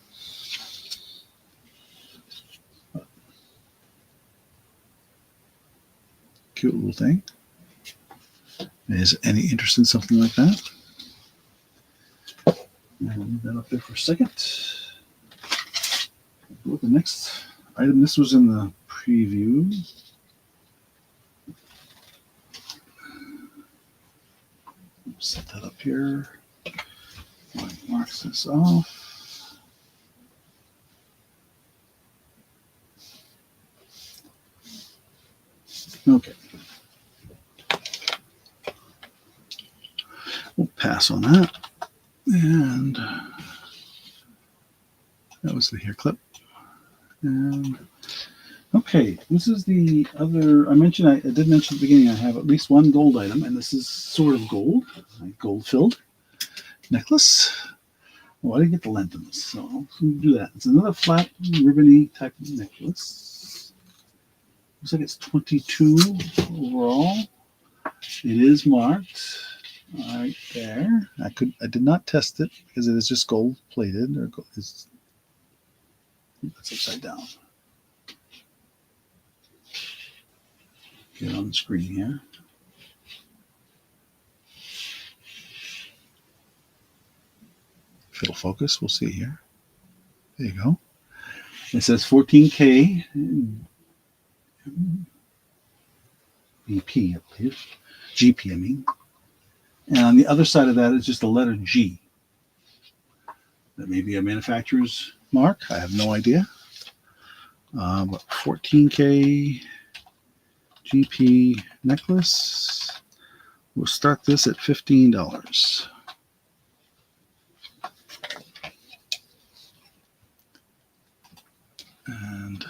Cute little thing. Is any interest in something like that? I'll leave that up there for a second. Go with the next item. This was in the preview. Set that up here. Marks this off. Okay. We'll pass on that. And that was the hair clip. And okay, this is the other. I did mention at the beginning I have at least one gold item, and this is sort of gold, gold filled necklace. Well, I didn't get the length of this, so we'll do that. It's another flat ribbony type of necklace. Looks like it's 22 overall. It is marked right there. I did not test it because it is just gold plated, or that's upside down. Get it on the screen here. If it'll focus, we'll see here. There you go. It says 14K BP, I believe. GP, I mean. And on the other side of that is just the letter G. That may be a manufacturer's mark. I have no idea. But 14K GP necklace. We'll start this at $15. And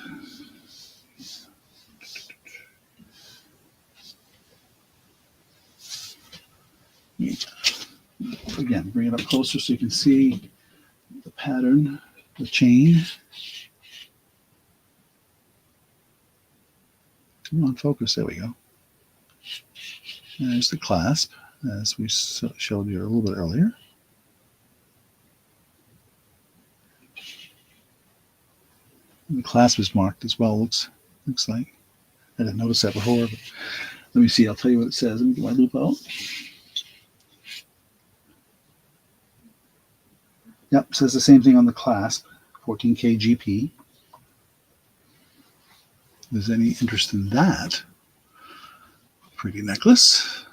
again, bring it up closer so you can see the pattern the chain. Come on, focus. There we go. And there's the clasp, as we showed you a little bit earlier. And the clasp is marked as well. Looks like. I didn't notice that before. But let me see. I'll tell you what it says. Let me get my loop out. Yep, says the same thing on the clasp. 14K GP. If there's any interest in that pretty necklace.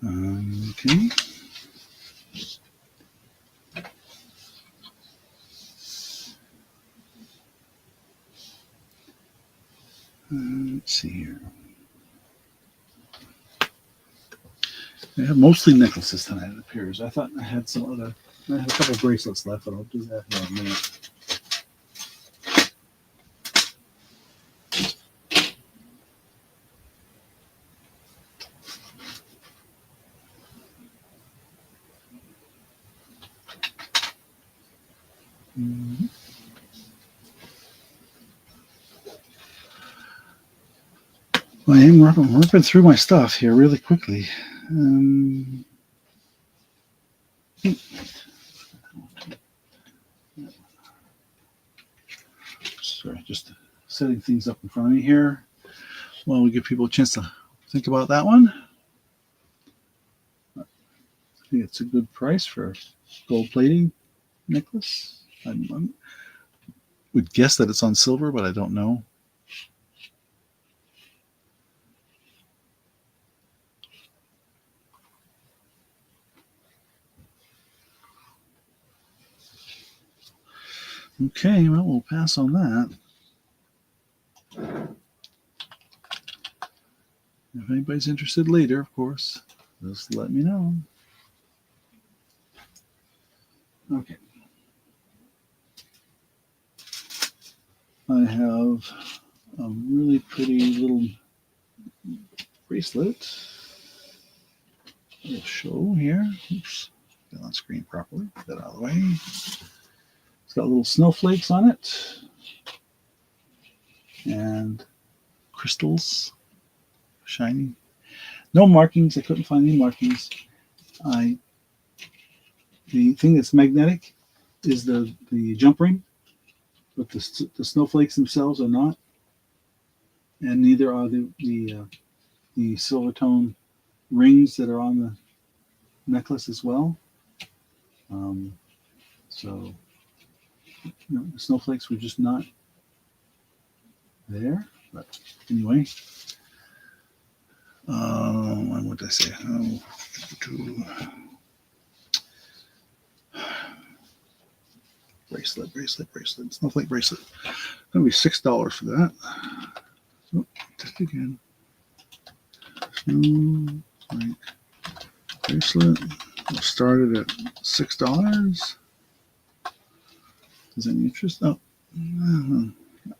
Okay. Let's see here. I have mostly necklaces tonight, it appears. I thought I had some other. I have a couple of bracelets left, but I'll do that here in a minute. Mm-hmm. Well, I am ripping through my stuff here really quickly. Sorry, just setting things up in front of me here while we give people a chance to think about that one. I think it's a good price for gold plating necklace. I would guess that it's on silver, but I don't know. Okay, well, we'll pass on that. If anybody's interested later, of course, just let me know. Okay. I have a really pretty little bracelet. I'll show here. Oops, get on screen properly. Get that out of the way. It's got little snowflakes on it and crystals, shiny. No markings. I couldn't find any markings. The thing that's magnetic is the jump ring, but the snowflakes themselves are not, and neither are the silver tone rings that are on the necklace as well. So the snowflakes were just not there. But anyway, what did I say? Bracelet, snowflake bracelet. Gonna be $6 for that. So test again. Snowflake bracelet. We'll start it at $6. Is any interest? Oh, you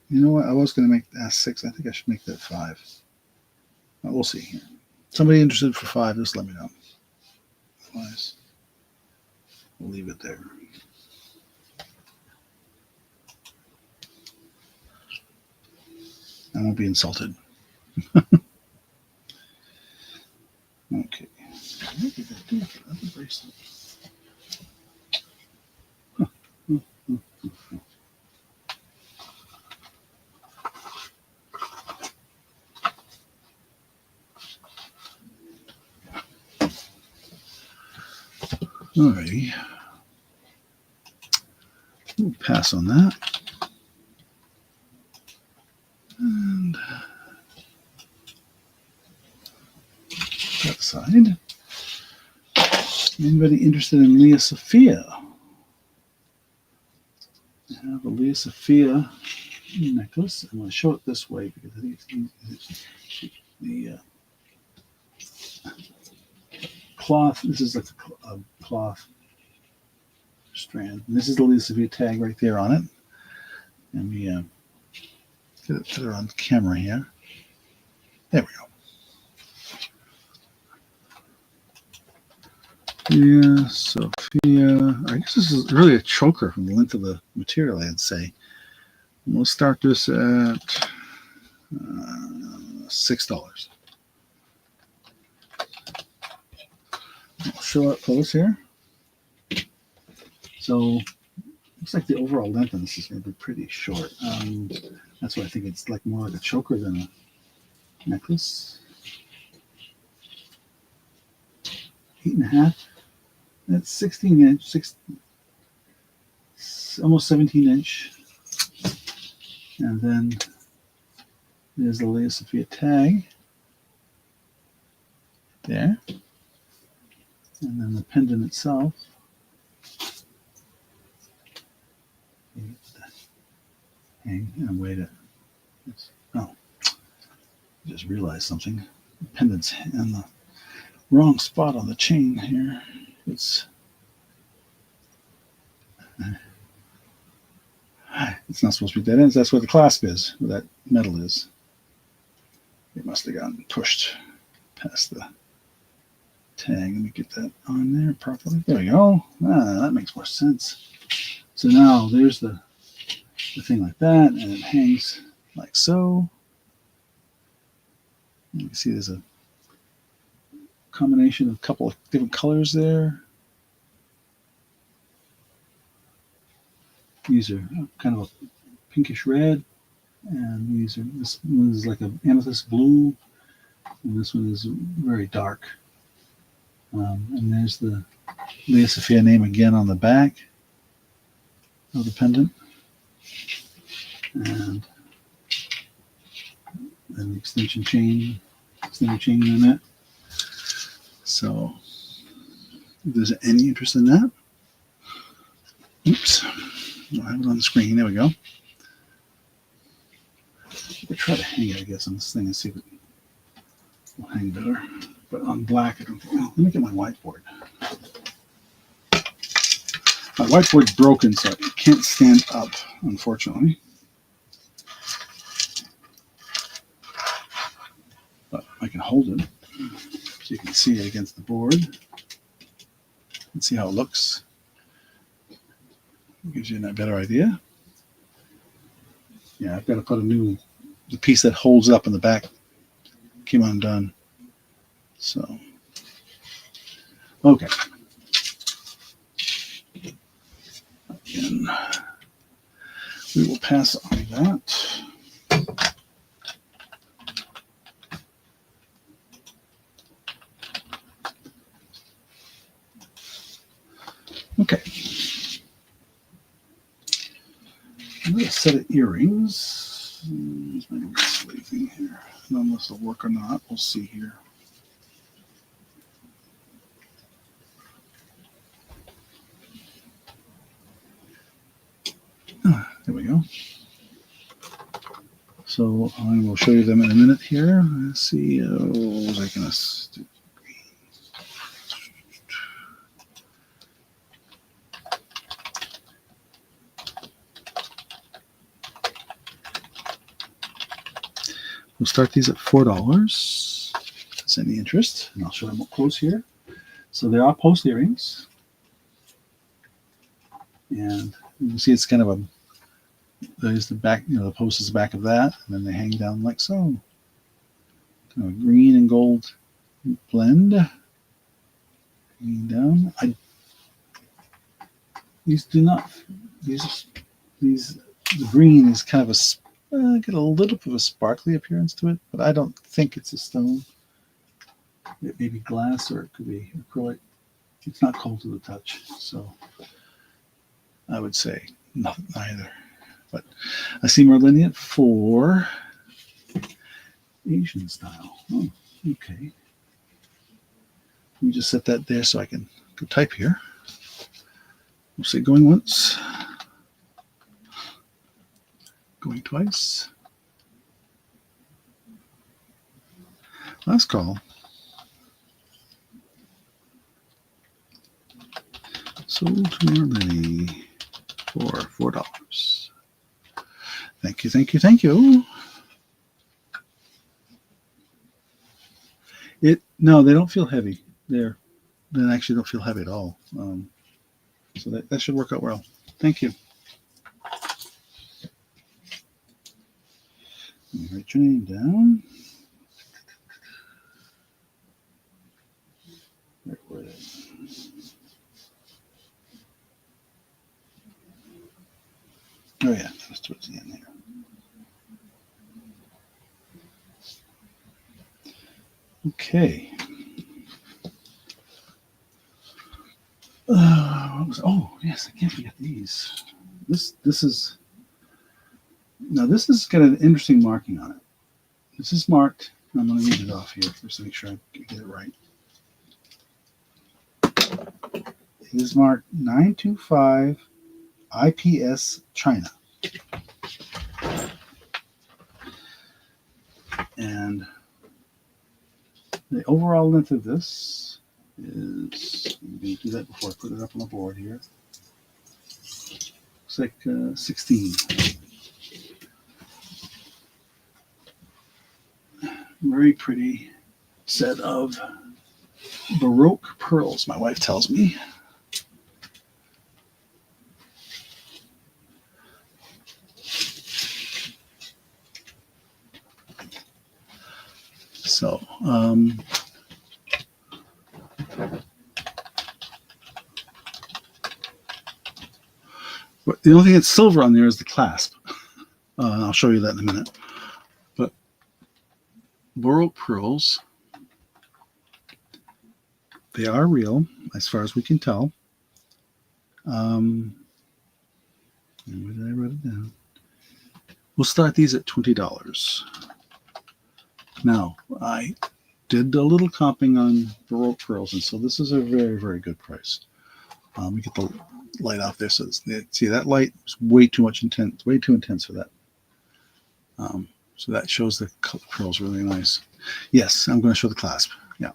know what? I was going to ask 6. I think I should make that 5. We'll see here. Somebody interested for 5, just let me know. Otherwise, we'll leave it there. I won't be insulted. Okay. What did that do for the other bracelet? Alrighty. We'll pass on that. And that side. Anybody interested in Leah Sophia? I have a Leah Sophia necklace. I'm going to show it this way because I think it's the cloth. This is like a cloth strand. And this is the Leah Sophia tag right there on it. Let me get it on camera here. There we go. Yeah, Sophia. I guess this is really a choker from the length of the material, I'd say. We'll start this at $6. I'll show up close here. So looks like the overall length on this is going to be pretty short. That's why I think it's like more like a choker than a necklace. 8.5. That's 16 inch, almost 17 inch. And then there's the Lea Sophia tag there. And then the pendant itself. Hang and wait it. Oh, I just realized something. The pendant's in the wrong spot on the chain here. It's not supposed to be dead ends. That's where the clasp is, where that metal is. It must have gotten pushed past the tag. Let me get that on there properly. There we go. That makes more sense. So now there's the thing like that, and it hangs like so. You can see there's a combination of a couple of different colors there. These are kind of a pinkish red, and this one is like an amethyst blue, and this one is very dark. And there's the Lea Sophia name again on the back of the pendant, and then the extended chain in it. So, if there's any interest in that, oops, I'll have it on the screen. There we go. We'll try to hang it, I guess, on this thing and see if it will hang better. But on black, I don't think. Well, let me get my whiteboard. My whiteboard's broken, so it can't stand up, unfortunately. But I can hold it so you can see it against the board and see how it looks. It gives you a better idea. Yeah, I've got to put the piece that holds up in the back came undone. So, okay. Again, we will pass on that. Okay. Another set of earrings. There's my sleeve thing here. I don't know if this will work or not. We'll see here. There we go. So I will show you them in a minute here. Let's see. What was I going to do? We'll start these at $4. If there's any interest, and I'll show them up close here. So they are post earrings, and you can see it's kind of a. There's the back, the post is the back of that, and then they hang down like so. Kind of a green and gold blend. Hanging down. The green is kind of get a little bit of a sparkly appearance to it, but I don't think it's a stone. It may be glass or it could be acrylic. It's not cold to the touch, so I would say nothing either. But I see Merlinian for Asian style. Oh, okay. Let me just set that there so I can go type here. We'll say going once. Going twice. Last call. Sold to Merlini for $4. Thank you, thank you, thank you. No, they don't feel heavy. They're then actually don't feel heavy at all. So that should work out well. Thank you. Let me write your name down. Where were they? Oh yeah, that was towards the end there. Okay. Oh yes, I can't forget these. This is got an interesting marking on it. This is marked. I'm going to read it off here just to make sure I get it right. It is marked 925 IPS China. And the overall length of this is, I'm going to do that before I put it up on the board here. Looks like 16. Very pretty set of Baroque pearls, my wife tells me. So, but the only thing that's silver on there is the clasp. I'll show you that in a minute. But Baroque pearls, they are real, as far as we can tell. Where did I write it down? We'll start these at $20. Now, I did a little comping on Baroque pearls, and so this is a very, very good price. We get the light off there, so see that light is way too intense for that. So that shows the pearls really nice. Yes, I'm going to show the clasp. Yeah.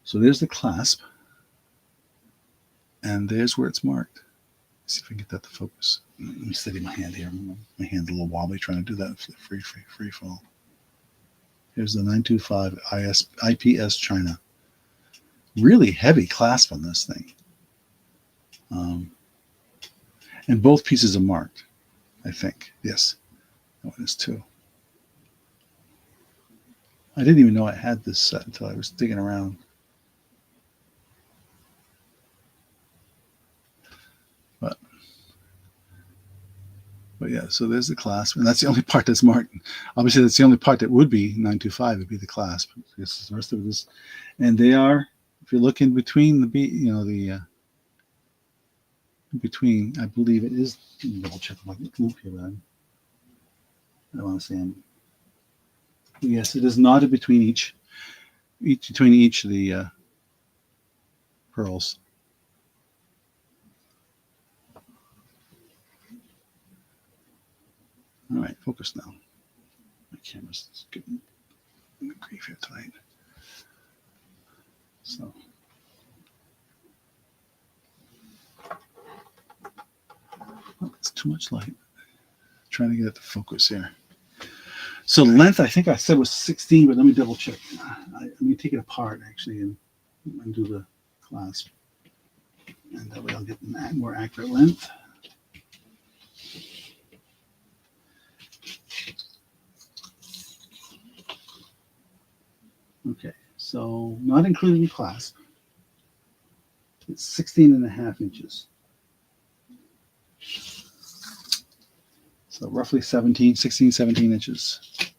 So there's the clasp, and there's where it's marked. Let's see if I can get that to focus. Let me steady my hand here. My hand's a little wobbly trying to do that free fall. Here's the 925 IPS China. Really heavy clasp on this thing. And both pieces are marked, I think. Yes, that one is too. I didn't even know I had this set until I was digging around. But yeah, so there's the clasp, and that's the only part that's marked. Obviously, that's the only part that would be 925. Would be the clasp. Because the rest of it is, and they are. If you look in between the in between, I believe it is. Let me double check my loop here, man. I want to say, yes, it is knotted between each of the pearls. All right, focus now. My camera's getting grief here tonight. So, it's too much light. Trying to get it to focus here. So length, I think I said was 16, but let me double check. Let me take it apart actually and do the clasp, and that way I'll get more accurate length. Okay, so not including the clasp, it's 16.5 inches. So roughly 16, 17 inches.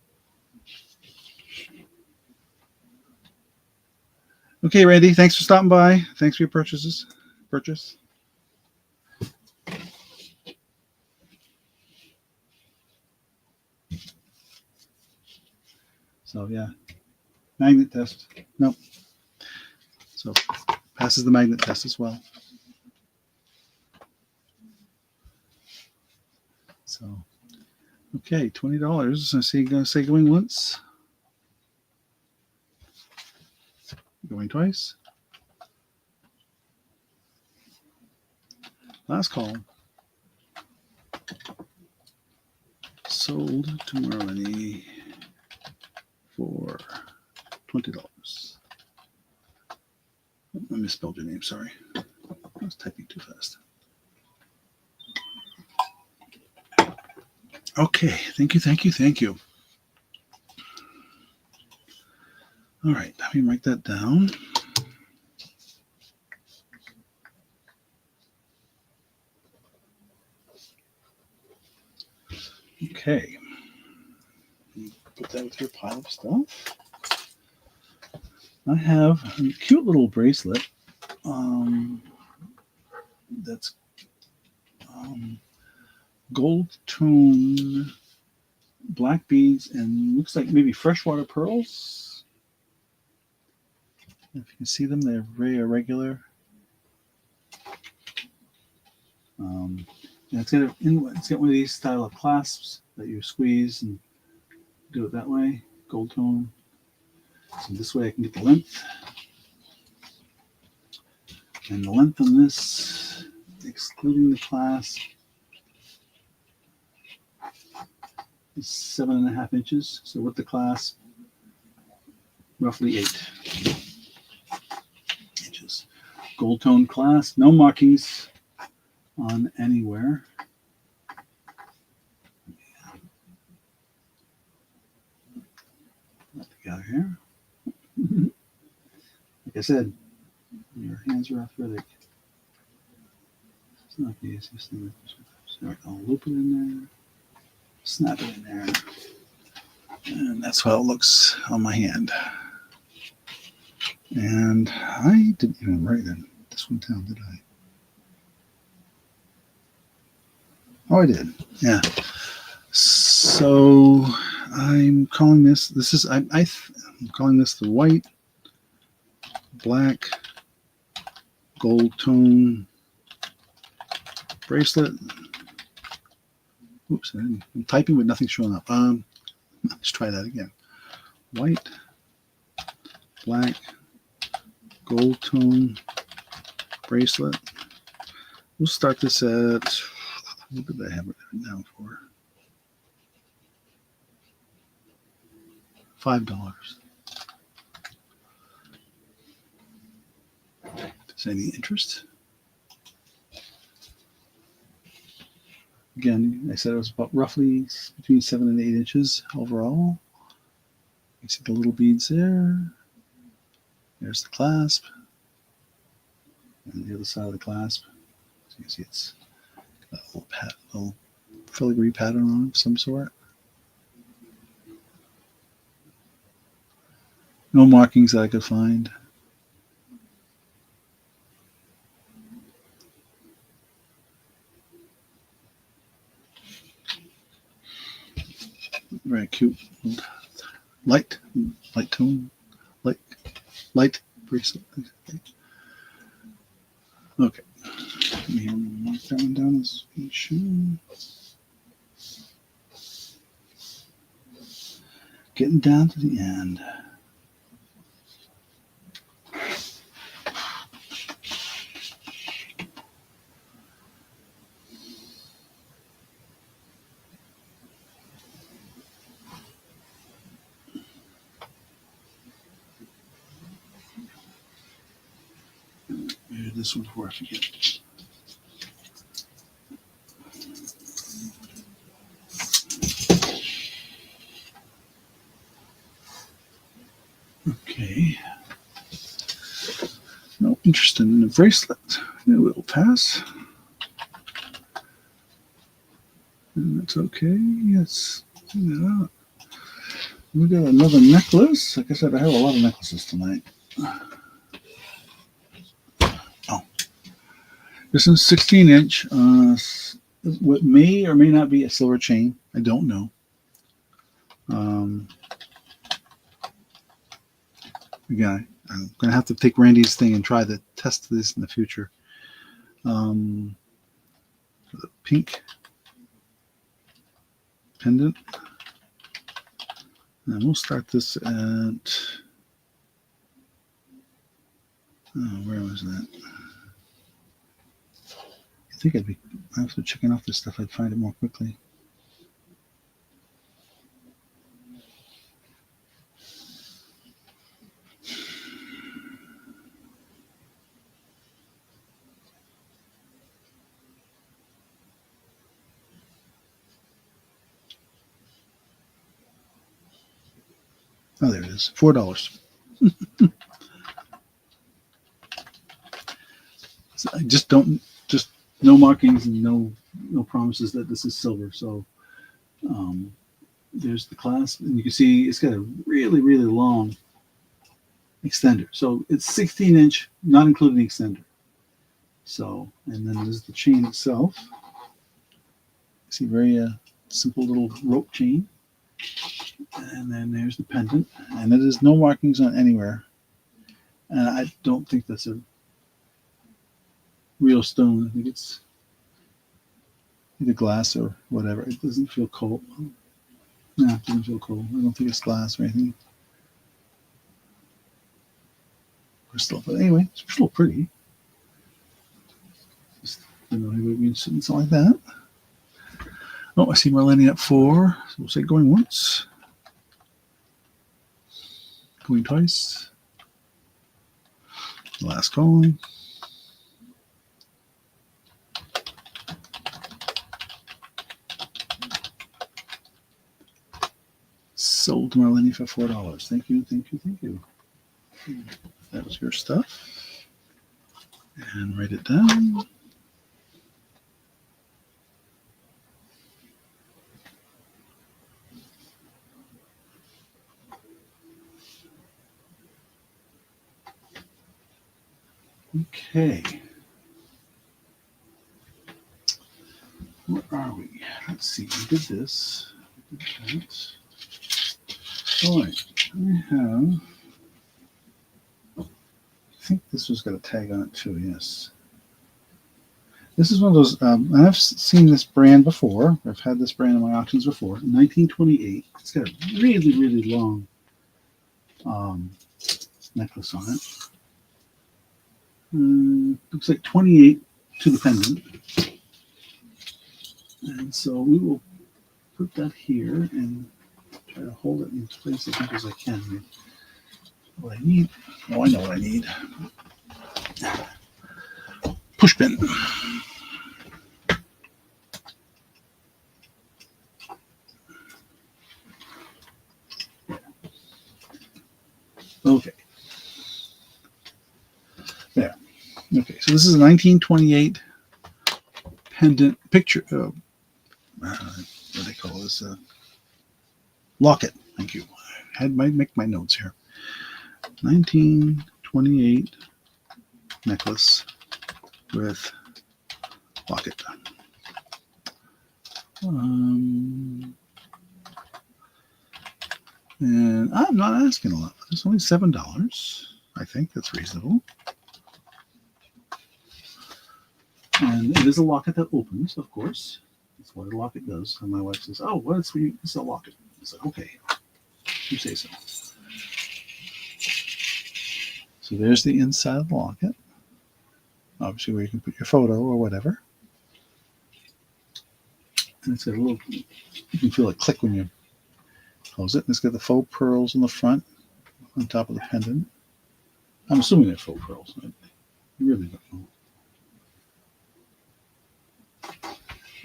Okay, Randy, thanks for stopping by. Thanks for your purchase. So yeah, magnet test. Nope. So passes the magnet test as well. So, okay, $20. I see. Gonna say going once, going twice. Last call. Sold to Marlene for $20. I misspelled your name, sorry. I was typing too fast. Okay, thank you, thank you, thank you. All right, let me write that down. Okay. Put that with your pile of stuff. I have a cute little bracelet that's gold tone black beads and looks like maybe freshwater pearls. If you can see them, they're very irregular. And it's got one of these style of clasps that you squeeze and do it that way, gold tone. So this way I can get the length. And the length on this, excluding the clasp, is 7.5 inches. So with the clasp, roughly 8 inches. Gold tone clasp, no markings on anywhere. Put that together here. Like I said, your hands are arthritic. It's not the easiest thing. So I'll loop it in there, snap it in there, and that's how it looks on my hand. And I didn't even write this one down, did I? Oh, I did. Yeah. So I'm calling this. I'm calling this the white, black, gold tone bracelet. Oops, I'm typing with nothing showing up. Let's try that again. White, black, gold tone bracelet. We'll start this at, what did I have it down for? $5. Is any interest? Again, I said it was about roughly between 7 and 8 inches overall. You see the little beads there. There's the clasp. And the other side of the clasp. So you can see it's got a little filigree pattern on it of some sort. No markings that I could find. Very cute. Light tone. Light bracelet. Okay. Let me mark that one down as shoe. Getting down to the end. Maybe this one before I forget. Okay. No interest in the bracelet. It will pass. And that's okay. Yes. Yeah. We got another necklace. Like I said, I have a lot of necklaces tonight. Oh. This is 16-inch. What may or may not be a silver chain. I don't know. Again, I'm going to have to take Randy's thing and try to test this in the future. The pink pendant. And we'll start this at, where was that? I think after checking off this stuff, I'd find it more quickly. Oh, there it is. $4. So I just don't, just no markings and no promises that this is silver. So there's the clasp, and you can see it's got a really, really long extender. So it's 16-inch, not including the extender. So, and then there's the chain itself. See, very simple little rope chain. And then there's the pendant, and it is no markings on anywhere. And I don't think that's a real stone. I think it's either glass or whatever. It doesn't feel cold. No, it doesn't feel cold. I don't think it's glass or anything. Crystal, but anyway, it's still pretty. Just, you know, he would be interested in something like that. Oh, I see Marlene at 4. So we'll say going once, going twice. Last call. Sold to Marlene for $4. Thank you, thank you, thank you. That was your stuff. And write it down. Okay. Where are we? Let's see. We did this. We did that. All right. I have. I think this was got a tag on it too. Yes. This is one of those. And I've seen this brand before. I've had this brand in my auctions before. 1928. It's got a really, really long necklace on it. Looks like 28 to the pendant. And so we will put that here and try to hold it in place as much as I can. What I need, oh, I know what I need. Push pin. Okay. There. Okay, so this is a 1928 pendant picture. What do they call this? Locket. Thank you. I had make my notes here. 1928 necklace with locket. And I'm not asking a lot. It's only $7. I think that's reasonable. And it is a locket that opens, of course. That's what a locket does. And my wife says, "Oh, what is it's a locket?" I said, "Okay, you say so." So there's the inside of the locket. Obviously, where you can put your photo or whatever. And it's got a little. You can feel it click when you close it. And it's got the faux pearls in the front, on top of the pendant. I'm assuming they're faux pearls. I really don't know.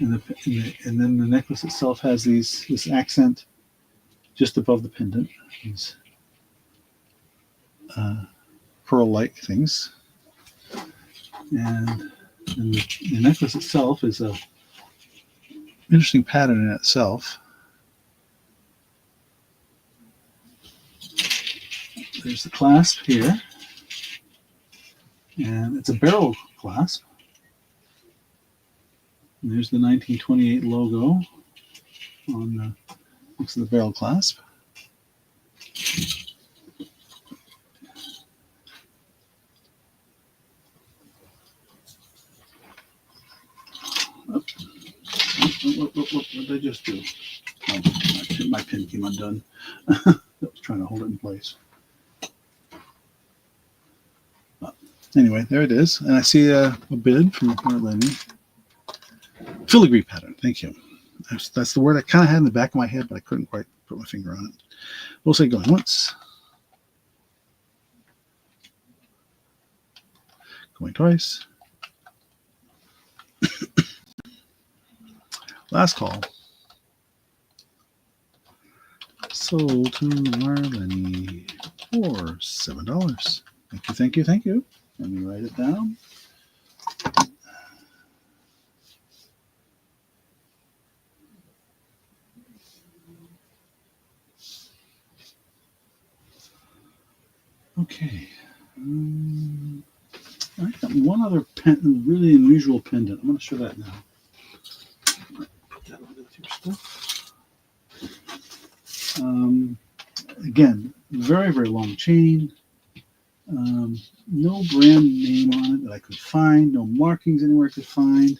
And then the necklace itself has this accent just above the pendant. These pearl-like things. And the necklace itself is a interesting pattern in itself. There's the clasp here. And it's a barrel clasp. And there's the 1928 logo on the next to the barrel clasp. What did I just do? Oh, my pin came undone. I was trying to hold it in place. Anyway, there it is. And I see a bid from Marlene. Filigree pattern. Thank you. That's the word I kind of had in the back of my head, but I couldn't quite put my finger on it. We'll say going once. Going twice. Last call. Sold to Marlene for $7. Thank you, thank you, thank you. Let me write it down. Okay. I got one other really unusual pendant. I'm going to show that now. Put that over with your stuff. Again, very, very long chain. No brand name on it that I could find. No markings anywhere I could find.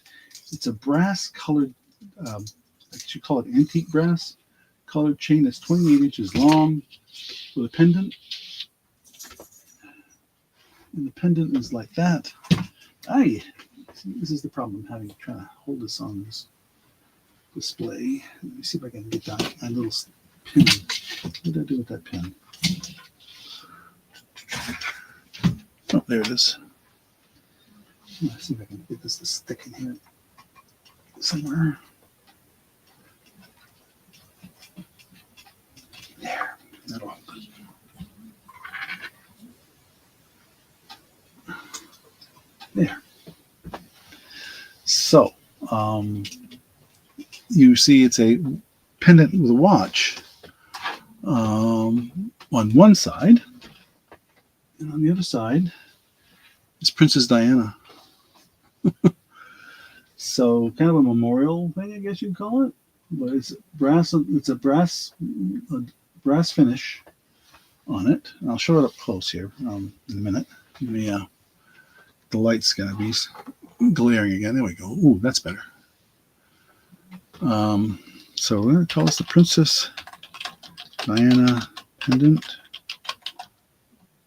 It's a brass colored, I should call it antique brass colored chain that's 28 inches long with a pendant. And the pendant is like that. This is the problem I'm having trying to hold this on this display. Let me see if I can get that my little pin. What did I do with that pin? Oh, there it is. Let's see if I can get this to stick in here somewhere. There. That'll hold it. There. So, you see it's a pendant with a watch on one side, and on the other side is Princess Diana. So, kind of a memorial thing, I guess you'd call it. But it's brass. It's a brass finish on it. I'll show it up close here in a minute. The light's gonna be glaring again. There we go. Ooh, that's better. So we're going to call this the Princess Diana pendant.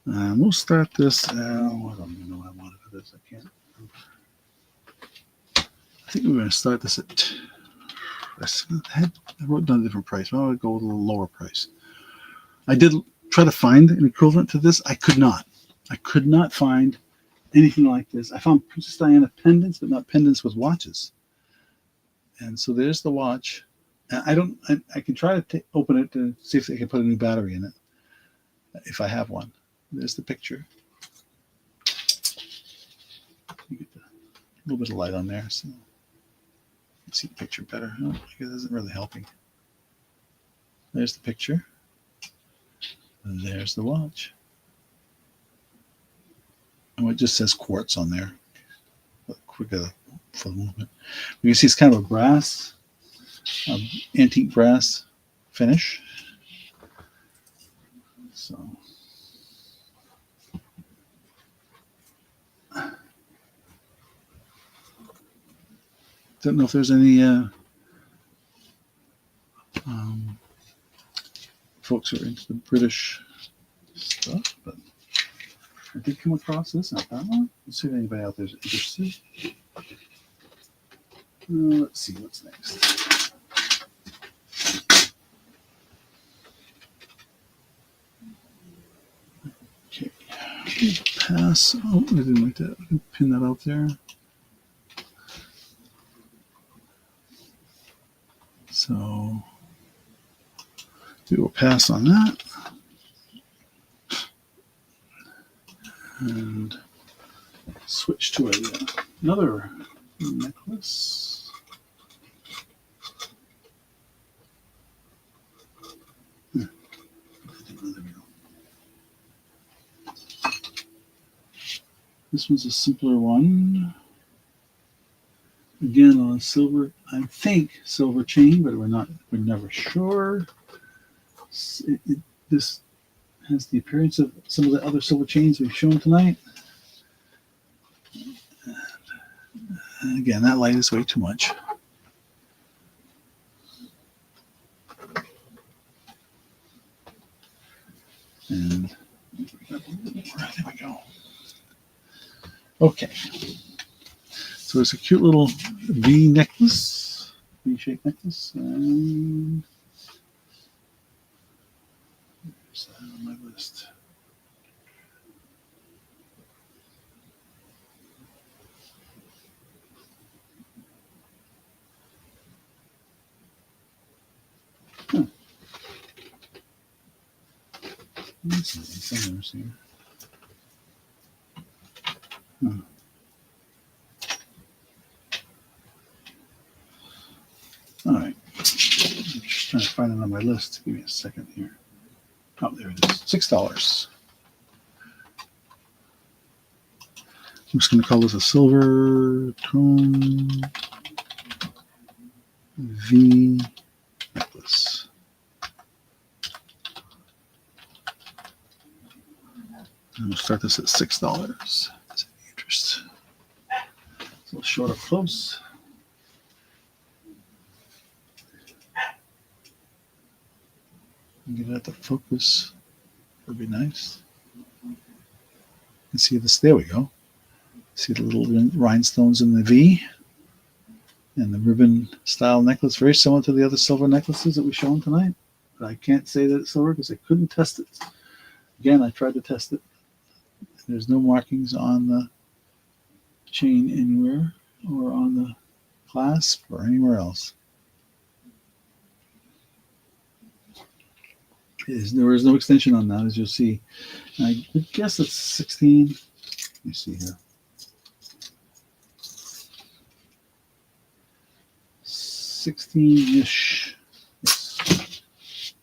And we'll start this. I don't even know what I wanted for this. I can't remember. I think we're going to start this at. I wrote down a different price. Well, I'll go with a little lower price. I did try to find an equivalent to this. I could not. I could not find anything like this. I found Princess Diana pendants, but not pendants with watches. And so there's the watch. I can try to open it to see if they can put a new battery in it, if I have one. There's the picture. You get a little bit of light on there, so you can see the picture better. Oh, it isn't really helping. There's the picture. And there's the watch. Oh, it just says quartz on there. For the moment. You can see it's kind of a brass, antique brass finish. So, don't know if there's any folks who are into the British stuff, but I did come across this. Not that one. Let's see if anybody out there is interested. Let's see what's next. Okay, pass. Oh, I didn't like that. I can pin that out there. So do a pass on that. And switch to another necklace. This one's a simpler one. Again, on a silver, I think silver chain, but we're never sure. This has the appearance of some of the other silver chains we've shown tonight. And again, that light is way too much. And there we go. Okay. So it's a cute little V necklace, V-shaped necklace. And there's that on my list. Let's see, somewhere here. Hmm. All right. I'm just trying to find it on my list. Give me a second here. Oh, there it is. $6. I'm just going to call this a silver tone V necklace. And we'll start this at $6. Is any interest? It's a little short up close. Get it at the focus. Would be nice. You can see this. There we go. See the little rhinestones in the V and the ribbon style necklace, very similar to the other silver necklaces that we've shown tonight. But I can't say that it's silver because I couldn't test it. Again, I tried to test it. There's no markings on the chain anywhere or on the clasp or anywhere else. There is no extension on that, as you'll see. I guess it's 16. Let me see here. 16-ish. Yes.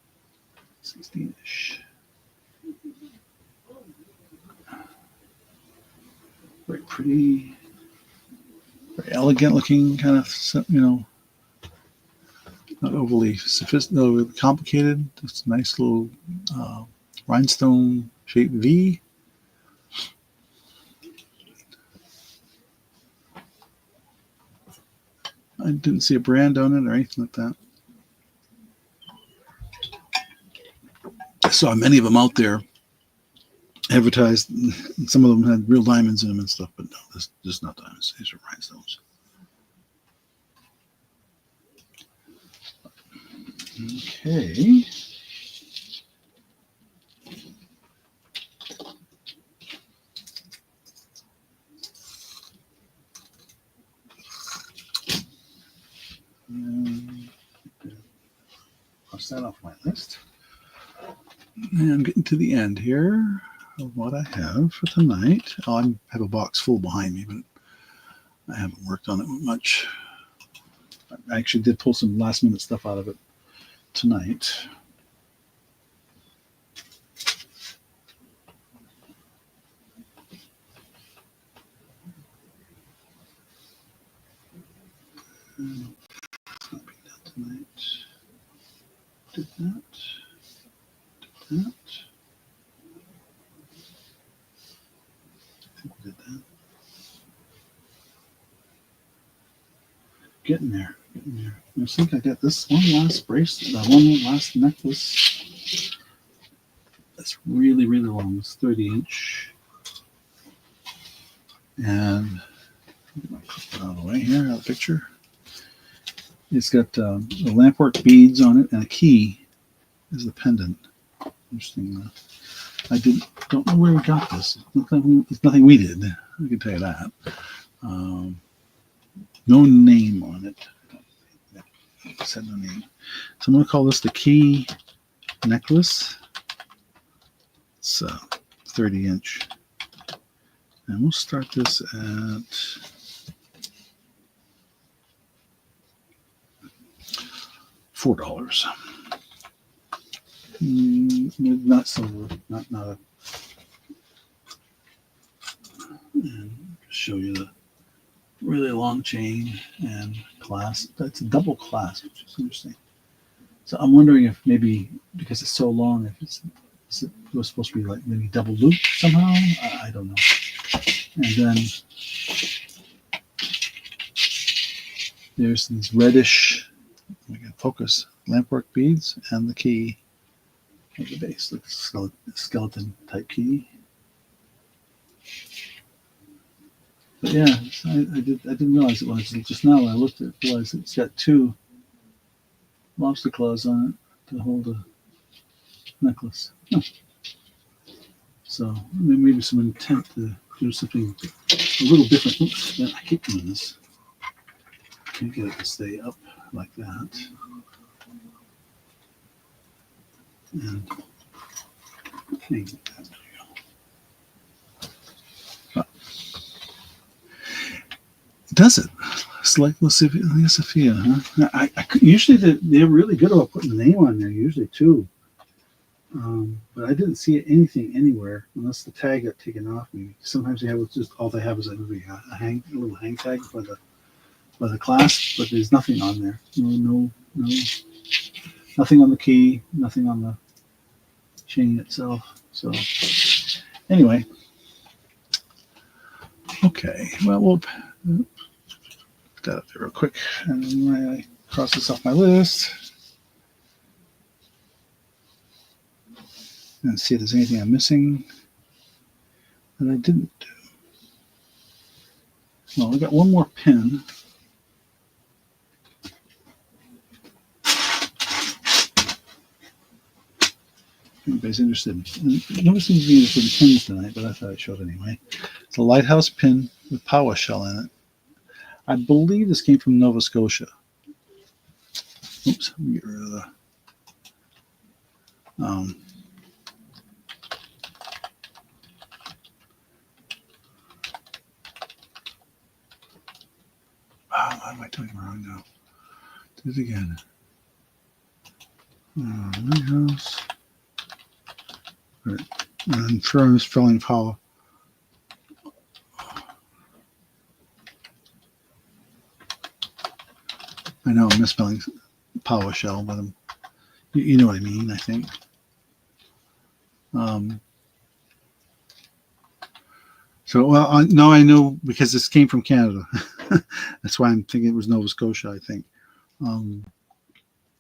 16-ish. Very pretty, very elegant looking, kind of, not overly sophisticated, complicated. Just a nice little rhinestone shaped V. I didn't see a brand on it or anything like that. I saw many of them out there advertised. Some of them had real diamonds in them and stuff, but no, this is not diamonds. These are rhinestones. Okay. And cross that off my list. And I'm getting to the end here of what I have for tonight. Oh, I have a box full behind me, but I haven't worked on it much. I actually did pull some last minute stuff out of it tonight. It's not being done tonight. Did that. Did that. I think we did that. Getting there. Getting there. I think I got this one last bracelet, one last necklace. That's really, really long. It's 30-inch. And I'll put that out of the way here, out of the picture. It's got the lampwork beads on it and a key as the pendant. Interesting. I don't know where we got this. It's nothing we did. I can tell you that. No name on it. It said no name. So I'm going to call this the key necklace. It's 30-inch. And we'll start this at $4. Not silver, not a. And show you the really long chain and clasp. That's a double clasp, which is interesting. So I'm wondering if maybe because it's so long, if it was supposed to be like maybe double loop somehow. I don't know. And then there's these reddish, we can focus, lampwork beads and the key at the base, like skeleton type key. But yeah, I didn't realize it was just now when I looked at it, realized it's got two lobster claws on it to hold a necklace. Huh. So maybe some intent to do something a little different. Oops, yeah, I keep doing this. Can't get it to stay up like that. And Okay. Does it? Select Sophia, huh? Usually they're really good about putting the name on there, usually too. But I didn't see anything anywhere unless the tag got taken off me. Sometimes they have just all they have is a little hang tag for the class, but there's nothing on there. No, nothing on the key, nothing on the chain itself. So anyway, okay. Well, we'll put that up there real quick, and then I cross this off my list and see if there's anything I'm missing that I didn't do. Well, we got one more pin. Anybody's interested? Nobody seems to be interested in pins tonight, but I thought I showed anyway. It's a lighthouse pin with power shell in it. I believe this came from Nova Scotia. Oops, let me get rid of the. What am I doing wrong now? Do it again. Lighthouse. Right. And I'm misspelling power. I know I'm misspelling power shell, but you know what I mean, I think. So, well, no, I know because this came from Canada. That's why I'm thinking it was Nova Scotia, I think.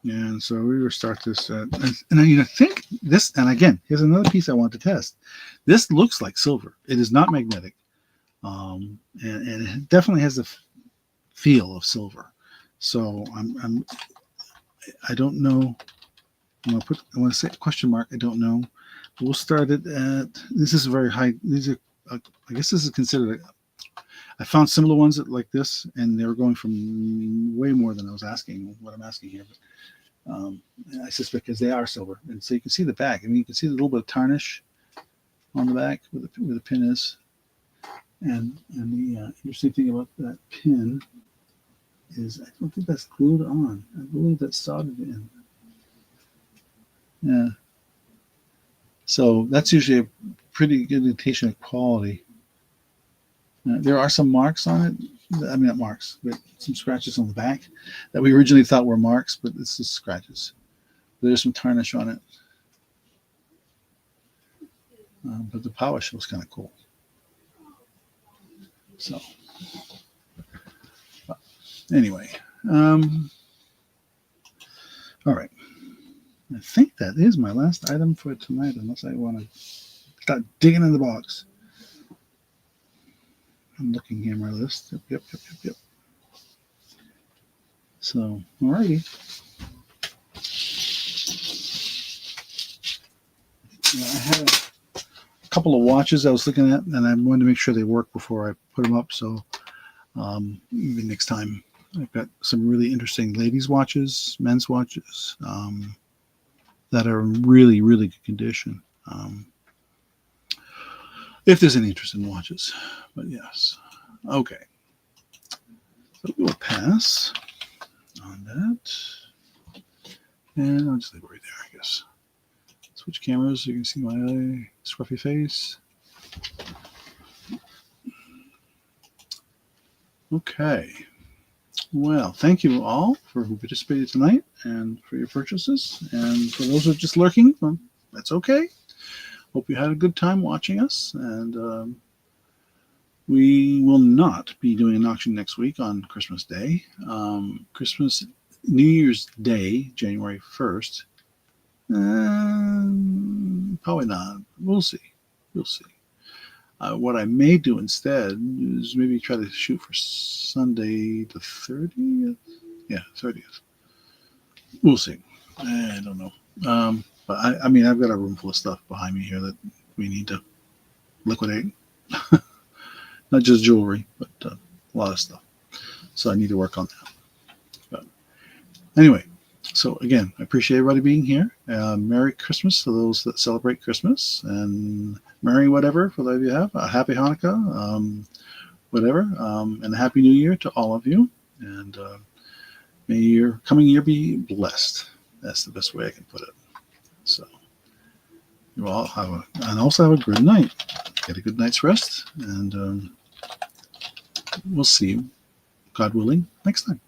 And so we will start this. And I think this, and again, here's another piece I want to test. This looks like silver. It is not magnetic. And it definitely has the feel of silver. So I don't know. I want to say question mark. I don't know. But we'll start it at. This is very high. These are. I guess this is considered. I found similar ones like this, and they were going from way more than I was asking. What I'm asking here, but I suspect because they are silver, and so you can see the back. I mean, you can see a little bit of tarnish on the back where the pin is. And the interesting thing about that pin is I don't think that's glued on. I believe that's soldered in. Yeah. So that's usually a pretty good indication of quality. There are some marks on it. I mean, not marks, but some scratches on the back that we originally thought were marks, but it's just scratches. There's some tarnish on it. But the power shell is kind of cool. So, anyway, all right. I think that is my last item for tonight, unless I want to start digging in the box. I'm looking here at my list. Yep. So, alrighty. I had a couple of watches I was looking at, and I wanted to make sure they work before I put them up. So, maybe next time. I've got some really interesting ladies' watches, men's watches that are in really, really good condition. If there's any interest in watches, but yes. Okay. So we'll pass on that. And I'll just leave it right there, I guess. Switch cameras so you can see my scruffy face. Okay. Well, thank you all for who participated tonight and for your purchases. And for those who are just lurking, well, that's okay. Hope you had a good time watching us. And we will not be doing an auction next week on Christmas Day. New Year's Day, January 1st. Probably not. We'll see. What I may do instead is maybe try to shoot for Sunday the 30th. Yeah, 30th. We'll see. I don't know. But I mean, I've got a room full of stuff behind me here that we need to liquidate. Not just jewelry, but a lot of stuff. So I need to work on that. But anyway, So again, I appreciate everybody being here. Merry Christmas to those that celebrate Christmas, and Merry whatever for those of you have. A Happy Hanukkah, whatever, and a Happy New Year to all of you. And may your coming year be blessed. That's the best way I can put it. So you all and also have a good night. Get a good night's rest, and we'll see you, God willing, next time.